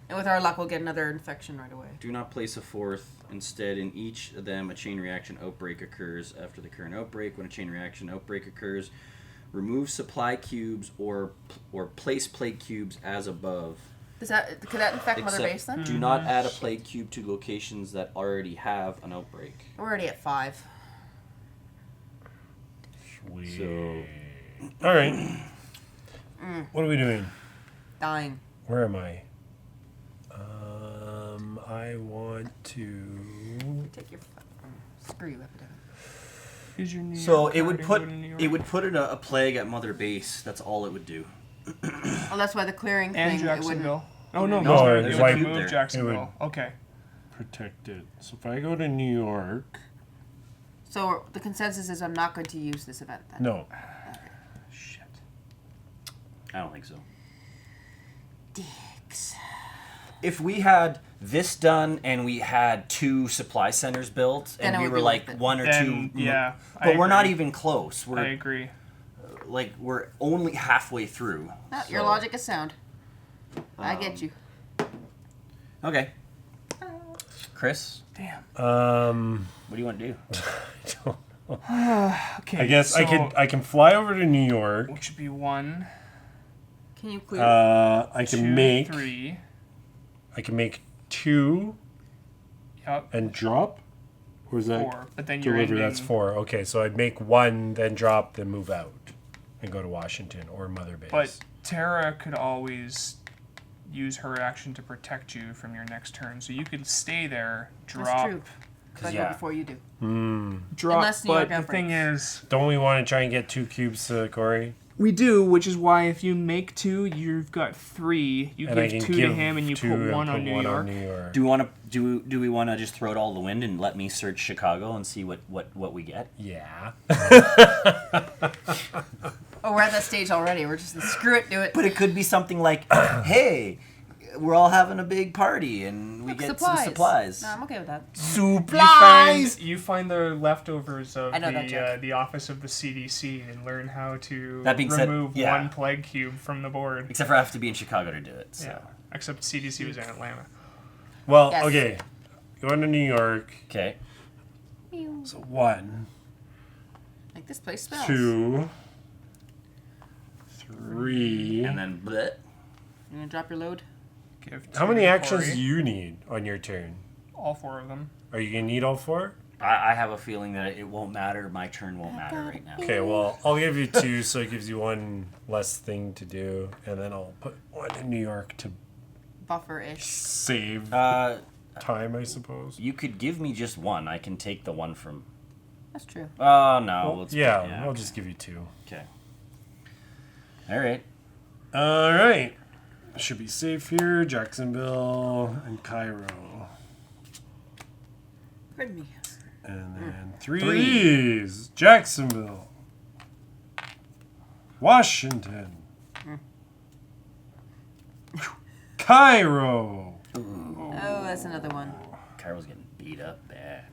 And with our luck, we'll get another infection right away. Do not place a 4th. Instead, in each of them, a chain reaction outbreak occurs after the current outbreak. When a chain reaction outbreak occurs, remove supply cubes or place plague cubes as above. Could that infect Mother Except Base then? do not add a plague cube to locations that already have an outbreak. We're already at 5. Sweet. So All right. What are we doing? Dying. Where am I? I want to. Take your. Screw you, epidemic. Use your New So York it card would and put go to New York. it would put in a plague at Mother Base. That's all it would do. Oh, that's why the clearing and thing. It wouldn't. Jacksonville. Oh no, No, no, there's it like- would move there. Jacksonville. Okay. Protected. So if I go to New York, So the consensus is I'm not going to use this event then. no. Shit. I don't think so. Dicks. If we had this done and we had 2 supply centers built Then and it we would were be like worth it. 1 or Then, 2, yeah, but I we're not agree. even close. I We're agree. we're only halfway through. Ah, your So- logic is sound. I get you. Okay. Chris, Damn. what do you want to do? Okay. I guess so I can fly over to New York. Which should be 1, Can you clear? I 2, can make 3. I can make 2 Yep. and drop. Or is that 4. But then you're deliver? ending. That's 4. Okay, so I'd make 1, then drop, then move out, and go to Washington or Mother Base. But Tara could always use her action to protect you from your next turn. So you could stay there, drop, That's true. 'Cause I go yeah. before you do. drop. Unless New York But the thing is, Don't we want to try and get 2 cubes, Cory? we do, which is why if you make 2, you've got 3. You And I give can 2 give to him, and you 2 put and 1 on New York. Do we want to do we want to just throw it all to the wind and let me search Chicago and see what we get? Yeah. Oh, we're at that stage already. We're just screw it, do it. But it could be something like, hey, we're all having a big party and we Look, get some supplies. No, I'm okay with that. You find the leftovers of I know that joke. the office of the CDC and learn how to That being said, remove yeah. 1 plague cube from the board. Except for I have to be in Chicago to do it. So. Yeah. Except CDC was in Atlanta. Well, Yes. okay. Going to New York. Okay. So 1, Like this place smells. 2, 3. And then bleh. You gonna drop your load? Give How 2 many to actions Cory. do you need on your turn? All 4 of them. Are you going to need all 4? I have a feeling that it won't matter. My turn won't matter right now. Okay, well, I'll give you 2, so it gives you 1 less thing to do. And then I'll put 1 in New York to Buffer-ish. save time, I suppose. You could give me just 1. I can take the 1 from. That's true. Oh no. Let's Yeah, I'll just give you 2. Okay. All right. All right. Should be safe here. Jacksonville and Cairo. Pardon me. And then 3s. Jacksonville. Washington. Cairo. Oh, that's another one. Cairo's getting beat up bad.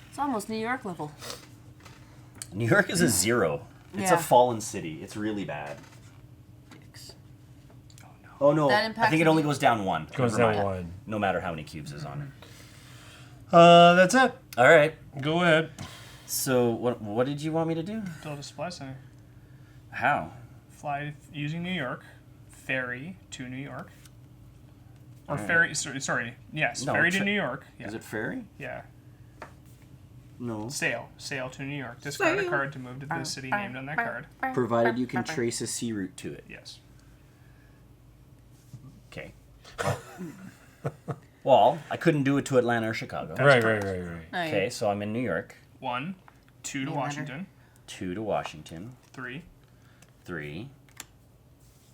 It's almost New York level. New York is a 0. It's Yeah. a fallen city. It's really bad. Dicks. Oh no. That I impacts think it the- only goes down 1. Goes Never down mind. 1. No matter how many cubes is on it. That's it. All right. Go ahead. So what did you want me to do? Build a supply center. How? Fly using New York, ferry to New York. Or ferry, sorry, yes, No, ferry to New York. Yeah. Is it ferry? Yeah. No. Sail to New York. Discard a card to move to the city named on that card. Provided you can trace a sea route to it. Yes. Okay. Well, I couldn't do it to Atlanta or Chicago. Right. Okay, so I'm in New York. 1, 2 to Doesn't matter. Washington. 2 to Washington. 3. 3.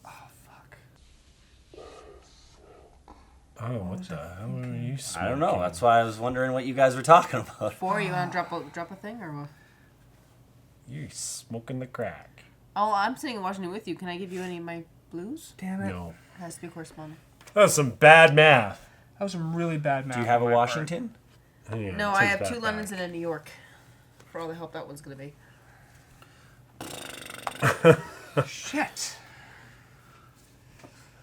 Oh, fuck. Oh, what the hell are you smoking? I don't know. That's why I was wondering what you guys were talking about. 4, you want to drop a thing or what? You're smoking the crack. Oh, I'm sitting in Washington with you. Can I give you any of my blues? Damn it. No. It has to be corresponding. That's some bad math. That was some really bad math. Do you have a on my part. Washington? Yeah, No, take I have that 2 back. Londons and a New York. For all the help that one's going to be. Shit.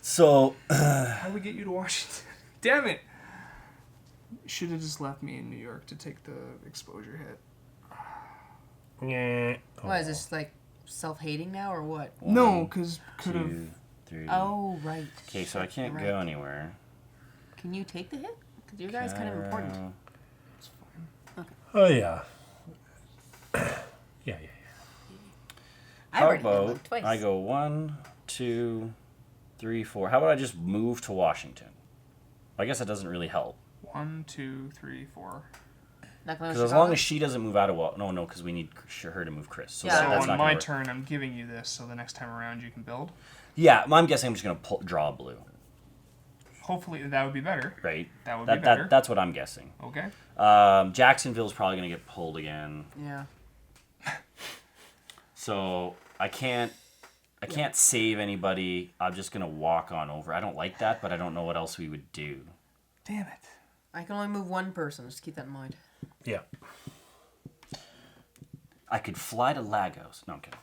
So, How do we get you to Washington? Damn it. Should have just left me in New York to take the exposure hit. Yeah. What, is this like self-hating now or what? No, because could have. 2, 3. Oh, right. Okay, so I can't Right. go anywhere. Can you take the hit? Because your guy's kind of important. Oh, yeah. Yeah. I How already did about one twice. I go 1, 2, 3, 4. How about I just move to Washington? I guess that doesn't really help. 1, 2, 3, 4. Not going Because as long as she doesn't move out of no, because we need her to move Chris. So Yeah. So that's on not my gonna work. turn, I'm giving you this, so the next time around you can build. Yeah, I'm guessing I'm just gonna draw blue, Hopefully that would be better. right? That would be better. That's what I'm guessing. Okay. Jacksonville's probably gonna get pulled again, Yeah. so I can't save anybody. I'm just gonna walk on over. I don't like that, but I don't know what else we would do. Damn it. I can only move one person. Just keep that in mind. Yeah. I could fly to Lagos. No, I'm kidding.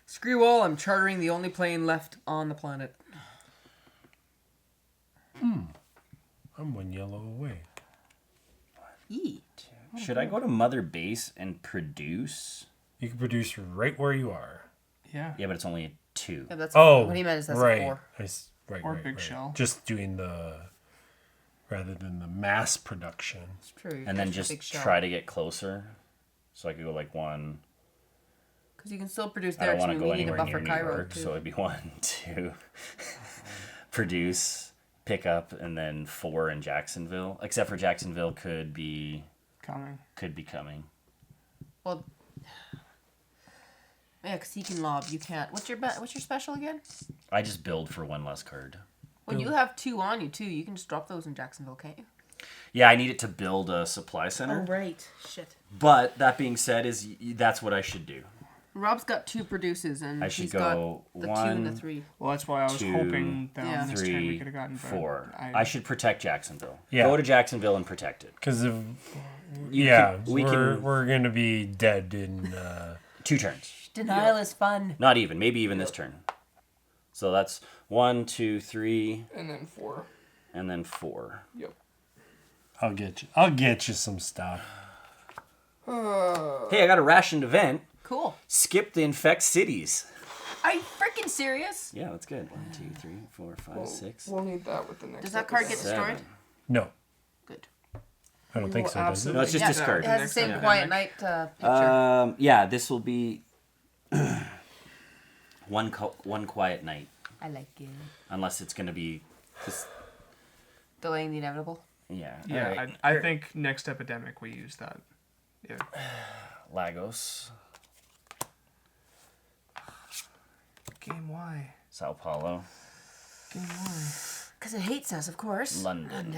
Screw all. I'm chartering the only plane left on the planet. I'm 1 yellow away. Eat. Should I go to Mother Base and produce? You can produce right where you are. Yeah. Yeah, but it's only a 2. Yeah, that's Oh, what he meant is that's right. a 4. Right, Or right, big right. shell. Just doing rather than the mass production. It's true. And then just try to get closer. So I could go like 1. Because you can still produce I there don't want too. to go We need a anywhere buffer near New Cairo York, too. so it'd be 1, 2. Produce, pick up, and then 4 in Jacksonville. Except for Jacksonville could be Coming. coming. Well, yeah, because he can lob. You can't. What's your special again? I just build for 1 less card. When you have 2 on you too, you can just drop those in Jacksonville, can't you? Yeah, I need it to build a supply center. right. Shit. But that being said, that's what I should do. Rob's got 2 produces, and I should he's go got the 2 and the 1, 3. Well, that's why I was 2, hoping that Yeah. on this turn we 3, could have gotten better. 4. I I should protect Jacksonville. Yeah. Go to Jacksonville and protect it. Because We can we're going to be dead in... 2 turns. Denial is fun. Not even. Maybe even this turn. So that's 1, 2, 3, And then 4. and then 4. Yep. I'll get you some stuff. Hey, I got a rationed event. Cool. Skip the infect cities. Are you freaking serious? Yeah, that's good. 1, 2, 3, 4, 5, 6. We'll need that with the next. Does that card get episode. destroyed? 7. No, Good. I don't think so, does it? No, it's just Yeah, discard. It has the Next same time. Quiet Night picture. Yeah, this will be one quiet night, I like it. unless it's gonna be this. Delaying the inevitable. Yeah. Yeah, alright. I think next epidemic we use that. Yeah. Lagos, Game Y. Sao Paulo, Game Y. Because it hates us, of course. London.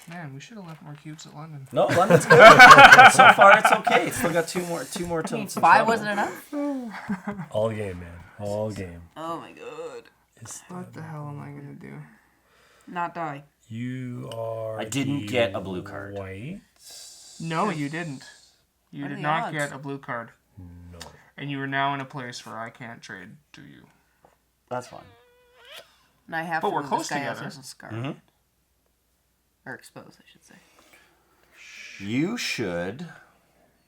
Man, we should have left more cubes at London. No, London's good. So far, it's okay. It's still got two more I mean, tilts. 5 wasn't enough? All game, man. All game. Oh my god. What the hell am I gonna do? Not die. You are. I didn't the get a blue card. White. No, you didn't. You What are did the not odds? get a blue card. No. And you are now in a place where I can't trade to you. That's fine. And I have But to we're move close this guy together. else as a scar. Mhm. Or exposed, I should say. You should.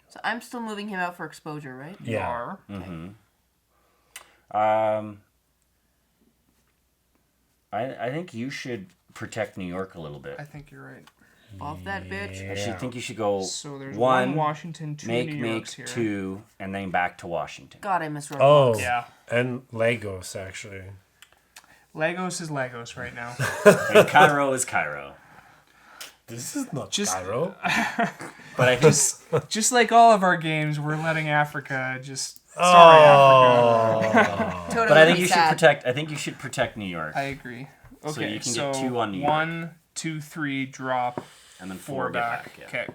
So I'm still moving him out for exposure, right? You Yeah. are. I think you should protect New York a little bit. I think you're right. Off that bitch. I should think you should go So there's one one Washington, two make New Yorks here. 2, and then back to Washington. God, I miss Roblox. Oh, Yeah. and Lagos actually. Lagos is Lagos right now. And Cairo is Cairo. This is not Just- Cairo. But I just Just like all of our games, we're letting Africa just. Sorry, Africa. Totally but I think be you sad. should protect. I think you should protect New York, I agree. Okay, So you can get 2 on New York. 1, 2, 3, drop, and then 4 4 get back. back. Yeah. Okay.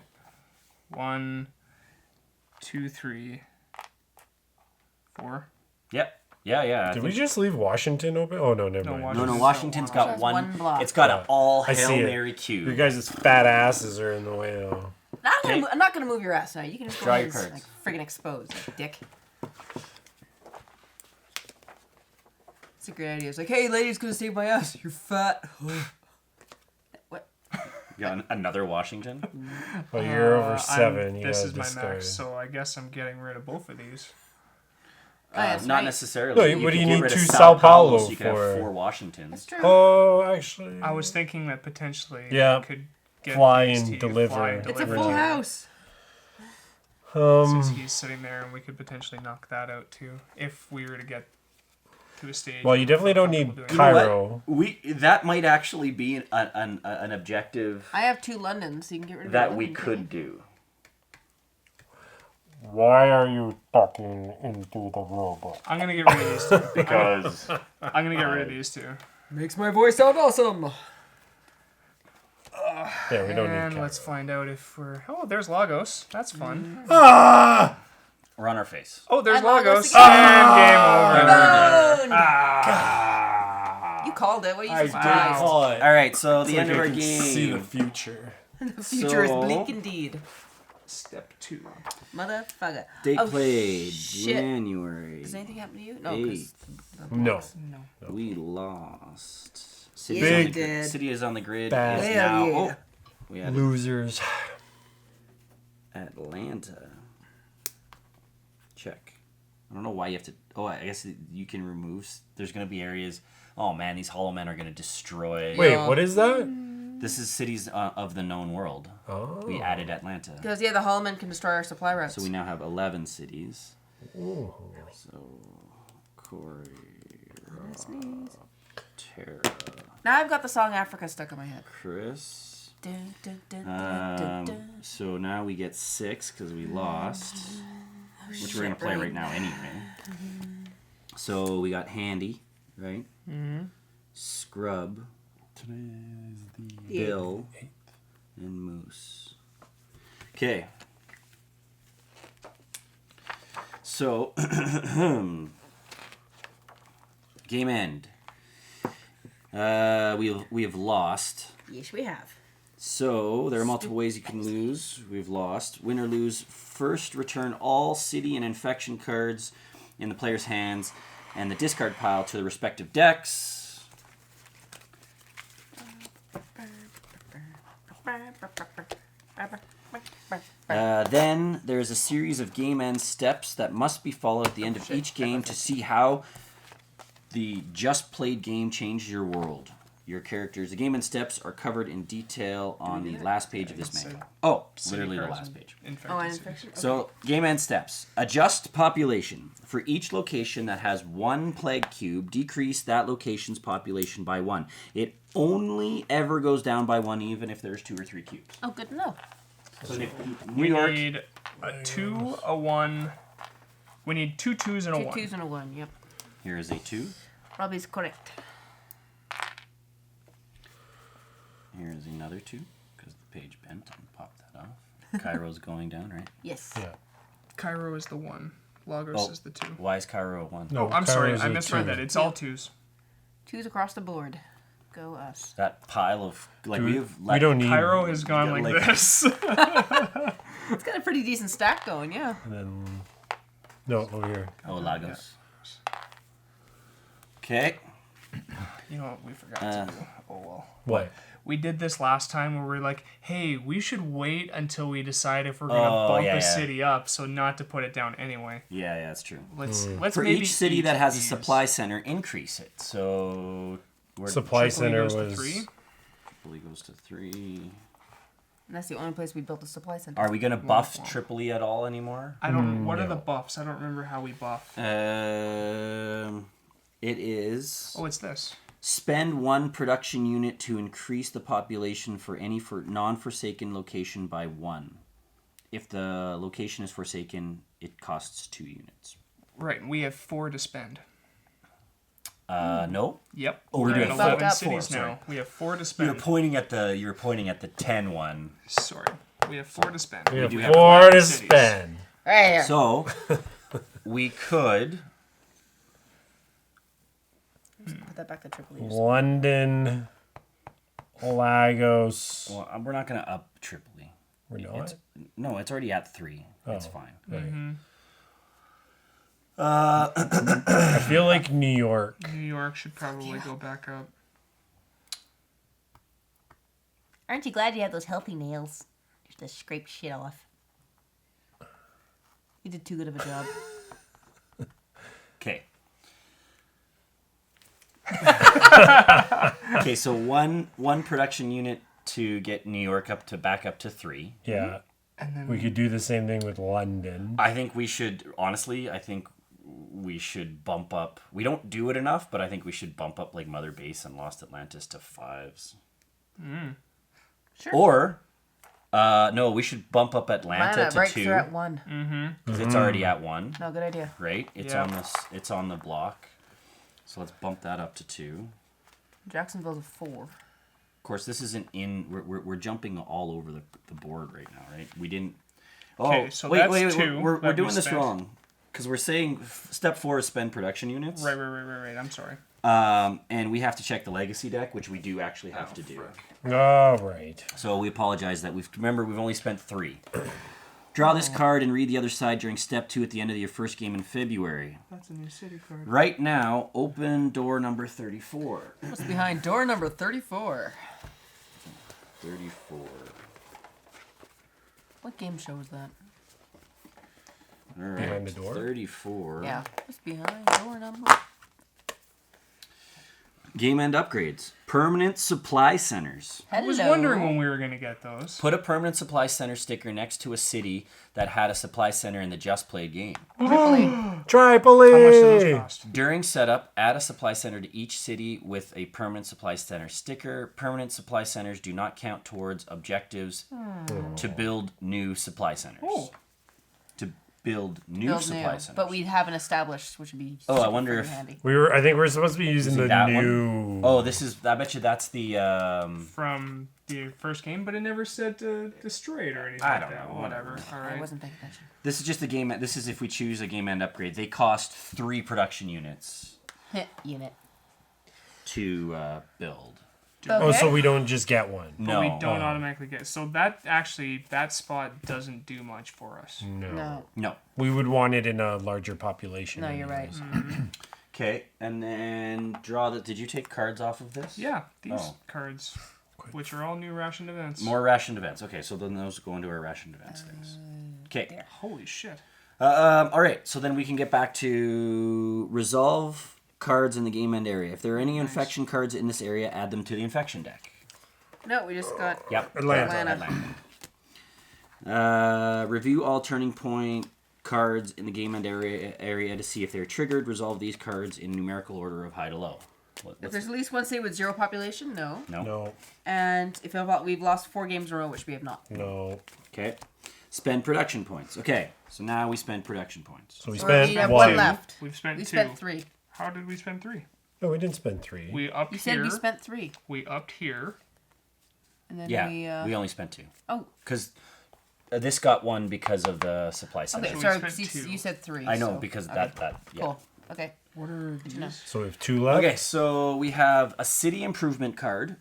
1, 2, 3, 4. Yep. Yeah. I Did we think- just leave Washington open? Oh no, never mind. No, Washington's Washington's got Just one. one block. It's got an all I Hail see it. Mary cube. Your guys' fat asses are in the way though. I'm not gonna move your ass now. You can just go Draw ahead your and cards. like friggin' expose, like, dick. It's a great idea. It's like, hey, lady's gonna save my ass. You're fat. What? Yeah, another Washington. Well, you're over 7. You This gotta is my discard. max, so I guess I'm getting rid of both of these. Oh, yeah, that's Not right. necessarily. No, what could do you get need rid of 2 Sao Sao Paulo so you could have for? 4 Washingtons. That's true. Oh, actually. I was thinking that potentially Yeah. I could get Fly these and to you, deliver. fly and It's a deliver full to you. house. Since he's sitting there, and we could potentially knock that out too, if we were to get to a stage. Well, you where definitely we felt don't need comfortable doing it. Cairo. That might actually be an objective I have 2 Londons, so you can get rid of that your we London, could do. Why are you talking into the robot? I'm gonna get rid of these two. Because I'm gonna get rid of these two. Makes my voice sound awesome. Yeah, we don't need And Cairo. let's find out if we're. Oh, there's Lagos. That's fun. we're on our face. Oh, there's And Lagos Lagos. And game over. Boom! You called it. What are you surprised? it. All right, so the end of I our can see the game. future. The future is So- bleak indeed. Step 2. Motherfucker. Date Oh, played shit. January. Does anything happen to you? No, because No. We lost. City, Yeah, is on we the, did. City is on the grid. Bad. Is Hell now. yeah. Oh, we had Losers. Atlanta. Check. I don't know why you have to. Oh, I guess you can remove. There's going to be areas. Oh man, these Hollow Men are going to destroy. Wait, what is that? This is cities of the known world. Oh. We added Atlanta. Because the Holloman can destroy our supply routes. So we now have 11 cities. Ooh. So, Cory, Tara, Now I've got the song Africa stuck in my head. Chris. Dun, dun, dun, dun, dun, dun. So now we get 6 because we lost, which we're going to play right now anyway. So we got Handy, right? Mm-hmm. Scrub, Today is the Bill, and Moose. Okay. So, game end. We have lost. Yes, we have. So there are multiple ways you can lose. We've lost. Win or lose. First, return all city and infection cards in the player's hands and the discard pile to the respective decks. Then there is a series of game end steps that must be followed at the end of each game to see how the just played game changed your world. Your characters. The game end steps are covered in detail on the last page of this manual. Oh, literally the last page. Oh, and infection. So, game end steps. Adjust population. For each location that has 1 plague cube, decrease that location's population by 1. It only ever goes down by 1 even if there's 2 or 3 cubes. Oh, good to know. So New We York. need a 2, a 1. We need 2 2s and a 2 1. 2s and a 1, yep. Here is a 2. Robbie's correct. Here is another 2 because the page bent and popped that off. Cairo's going down, right? Yes. Yeah. Cairo is the 1. Lagos Oh. is the 2. Why is Cairo a 1? No, Oh, I'm sorry. Cairo's I a misread 2. that. It's all 2s. 2s across the board. Go us. That pile of like Dude, we have. we don't need. Cairo has gone got, like like- this. It's got a pretty decent stack going, yeah. And then, no, over here. Oh, Lagos. Okay. You know what we forgot to do? Oh well. What? We did this last time where we're like, hey, we should wait until we decide if we're gonna bump a city up, so not to put it down anay. Yeah, that's true. Let's For maybe each city that has a these. supply center, increase it. So Supply Tripoli center goes to was 3. Tripoli goes to 3. And that's the only place we built a supply center. Are we gonna buff Tripoli at all anymore? I don't. What are the buffs? I don't remember how we buff. It is. Oh, it's this. Spend 1 production unit to increase the population for any non-forsaken location by 1. If the location is forsaken, it costs 2 units. Right. We have 4 to spend. No. Yep. Oh, we're we do at have 11 4. cities Sorry. now. We have 4 to You're spend. pointing at the 10 one. Sorry. We have 4 to spend. we have do have 4 to 11 cities. spend. Right here. So we could. Put that back to Tripoli. London, Lagos. Well, we're not gonna up Tripoli. We're not. No, it's already at 3. It's Oh. fine. I feel like New York. New York should probably go back up. Aren't you glad you have those healthy nails? Just to scrape shit off. You did too good of a job. Okay. Okay, so one production unit to get New York back up to 3. Yeah. We could do the same thing with London. I think we should bump up. We don't do it enough, but I think we should bump up like Mother Base and Lost Atlantis to 5s. Sure. Or no, we should bump up Atlanta Atlanta to breaks 2 are at 1. because it's already at 1. No, good idea. Right? It's Yeah. on this. It's on the block. So let's bump that up to 2. Jacksonville's a 4. Of course, this isn't in. We're jumping all over the board right now, right? We didn't. Oh, Okay, so wait, that's wait, 2 We're that we doing this spent. wrong because we're saying step 4 is spend production units. Right. I'm sorry. And we have to check the legacy deck, which we do actually have to do. All right. So we apologize that we've only spent 3. Draw this card and read the other side during step 2 at the end of your first game in February. That's a new city card. Right now, open door number 34. What's behind door number 34? 34. What game show is that? All right. Behind the door? 34. Yeah. What's behind door number? Game end upgrades. Permanent supply centers. I was Hello. wondering when we were going to get those. Put a permanent supply center sticker next to a city that had a supply center in the just played game. Tripoli. Tripoli. How much do those cost? During setup, add a supply center to each city with a permanent supply center sticker. Permanent supply centers do not count towards objectives to build new supply centers. Oh. To build new Build supply new. centers. But we haven't established, which would be Oh, I super wonder freaking if- handy. I think we're supposed to be using the that new. one? Oh, this is. I bet you that's the. From the first game, but it never said to destroy it or anything I like don't that. know, Whatever. All I right. wasn't paying attention. This is just the game. This is if we choose a game end upgrade. They cost 3 production units Unit. to build. Oh, so Okay. we don't just get one. But No. we don't automatically get. So that spot doesn't do much for us. No. No. We would want it in a larger population. No, you're right. anyways. Okay, and then draw the. Did you take cards off of this? Yeah, these Oh. cards, which are all new ration events. More rationed events. Okay, so then those go into our rationed events things. Okay. Holy shit. All right, so then we can get back to resolve cards in the game end area. If there are any infection cards in this area, add them to the infection deck. No, we just got Yep. Atlanta. Review all turning point cards in the game end area to see if they're triggered. Resolve these cards in numerical order of high to low. If there's at least one city with 0 population, no. No. No. And if we've lost 4 games in a row, which we have not. No. Okay. Spend production points. Okay, so now we spend production points. So we So spent we have one. one left. We've spent We 2. spent 3. How did we spend 3? No, we didn't spend 3. We upped You said here. we spent 3. We upped here. And then Yeah, we... we only spent 2. Oh, Because this got 1 because of the supply center. okay, we sorry. spent 'Cause two. You said 3. I know, so- because okay. that yeah. Cool. Okay. What are these? So we have 2 left. Okay, so we have a city improvement card.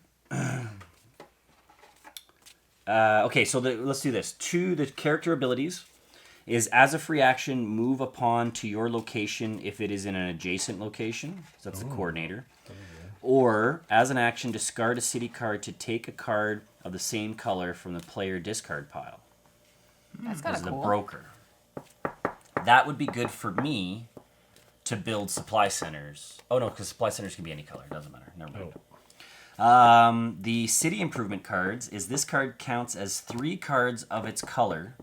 Okay, so let's do this. The character abilities is as a free action, move upon to your location if it is in an adjacent location. So that's the coordinator. Or, as an action, discard a city card to take a card of the same color from the player discard pile. That's kind As of the cool. broker. That would be good for me to build supply centers. Oh no, because supply centers can be any color. It doesn't matter. Never mind. The city improvement cards is this card counts as 3 cards of its color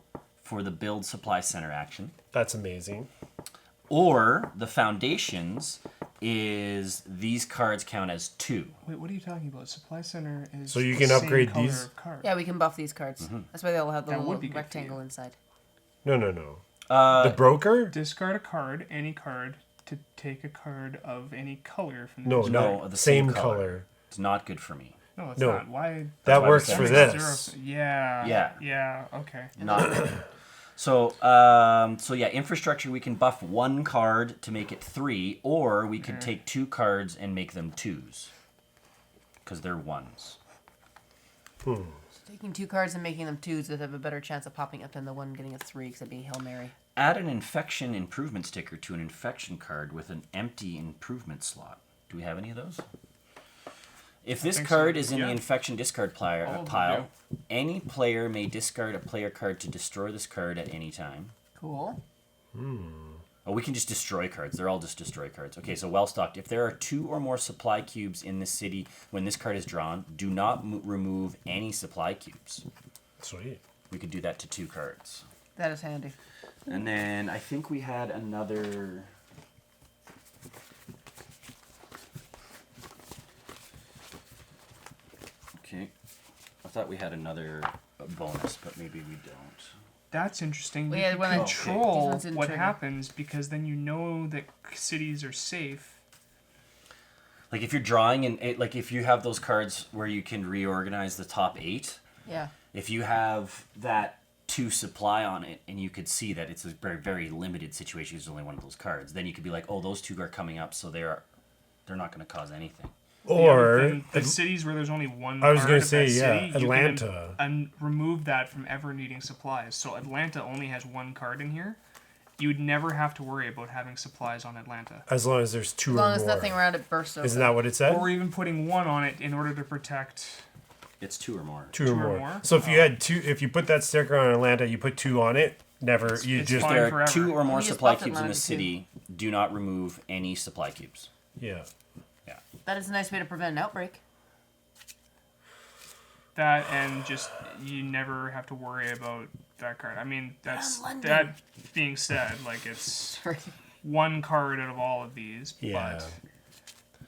for the build supply center action. That's amazing. Or the foundations is these cards count as 2. Wait, what are you talking about? Supply center is. So you the can same upgrade color these? of card. Yeah, we can buff these cards. That's why they'll have the That little would be good for rectangle you. inside. No. The broker? Discard a card, any card, to take a card of any color from the No, discard. no, the same same color. color. It's not good for me. No, it's No. not. Why? That why works we for said this. Yeah. Yeah. Yeah. Okay. Not good. So yeah, infrastructure, we can buff 1 card to make it 3, or we could take 2 cards and make them 2s. Because they're 1s. Taking 2 cards and making them 2s would have a better chance of popping up than the one getting a 3 because it'd be Hail Mary. Add an infection improvement sticker to an infection card with an empty improvement slot. Do we have any of those? If this think so, card is in the yeah. infection discard All of them pile, any player may discard a player card to destroy this card at any time. Cool. Oh, we can just destroy cards. They're all just destroy cards. Okay, so well stocked. If there are 2 or more supply cubes in this city when this card is drawn, do not remove any supply cubes. Sweet. We could do that to 2 cards. That is handy. And then I think we had another... Okay. I thought we had another bonus, but maybe we don't. That's interesting. Well, You yeah, can when I- control These ones didn't what trigger. happens because then you know that cities are safe. Like if you're drawing and like if you have those cards where you can reorganize the top 8, Yeah. if you have that 2 supply on it and you could see that it's a very, very limited situation, there's only one of those cards, then you could be like, oh, those 2 are coming up, so they're not going to cause anything. The other Or thing, the cities where there's only one I was card gonna of say, that yeah, city, you can Atlanta. and remove that from ever needing supplies. So Atlanta only has 1 card in here. You would never have to worry about having supplies on Atlanta. as long as there's 2 As or long more. as nothing around it bursts open. Isn't that what it said? Or even putting 1 on it in order to protect. It's 2 or more. 2 or or more. more? So if you had 2, if you put that sticker on Atlanta, you put 2 on it. Never. You it's just fine. There are forever. 2 or more You just supply buffed cubes in Atlanta the too. city. Do not remove any supply cubes. yeah. Yeah. That is a nice way to prevent an outbreak. That and just you never have to worry about that card. I mean, that's London. that being said, like it's Sorry. 1 card out of all of these, Yeah. but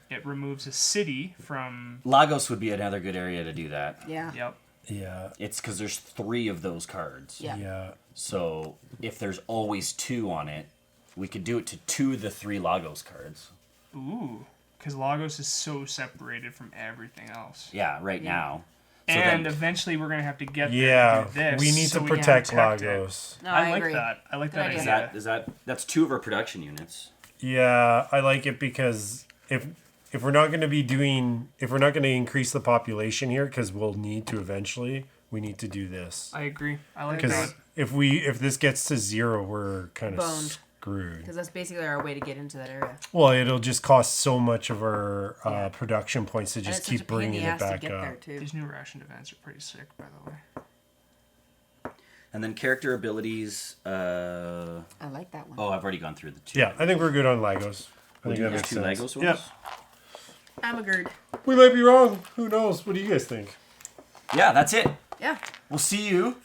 it removes a city from. Lagos would be another good area to do that. Yeah. Yep. Yeah. It's because there's 3 of those cards. Yeah. Yeah. So if there's always 2 on it, we could do it to 2 of the 3 Lagos cards. Ooh, because Lagos is so separated from everything else. Yeah, right now. So And then, eventually we're gonna have to get there Yeah. to do this. We need so to we can protect it. Lagos. No, I I like agree. that. I like Good that idea. idea. that's 2 of our production units. Yeah, I like it because if we're not going to be doing, if we're not going to increase the population here, because we'll need to eventually, we need to do this. I agree. I like Because that. if this gets to 0, we're kind of Boned. screwed. Because that's basically our way to get into that area. Well, it'll just cost so much of our production points to And just it's such a keep pain in bringing the it ass to back get there up. too. These new ration events are pretty sick, by the way. And then character abilities. I like that one. Oh, I've already gone through the 2. Yeah, I think we're good on Legos. I think that There's makes 2 sense. Legos Yeah, ones? I'm a gird. we might be wrong. Who knows? What do you guys think? Yeah, that's it. Yeah. We'll see you.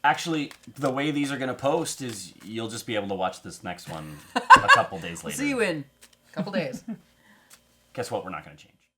Actually, the way these are going to post is you'll just be able to watch this next one a couple days later. See you in a couple days. Guess what? We're not going to change.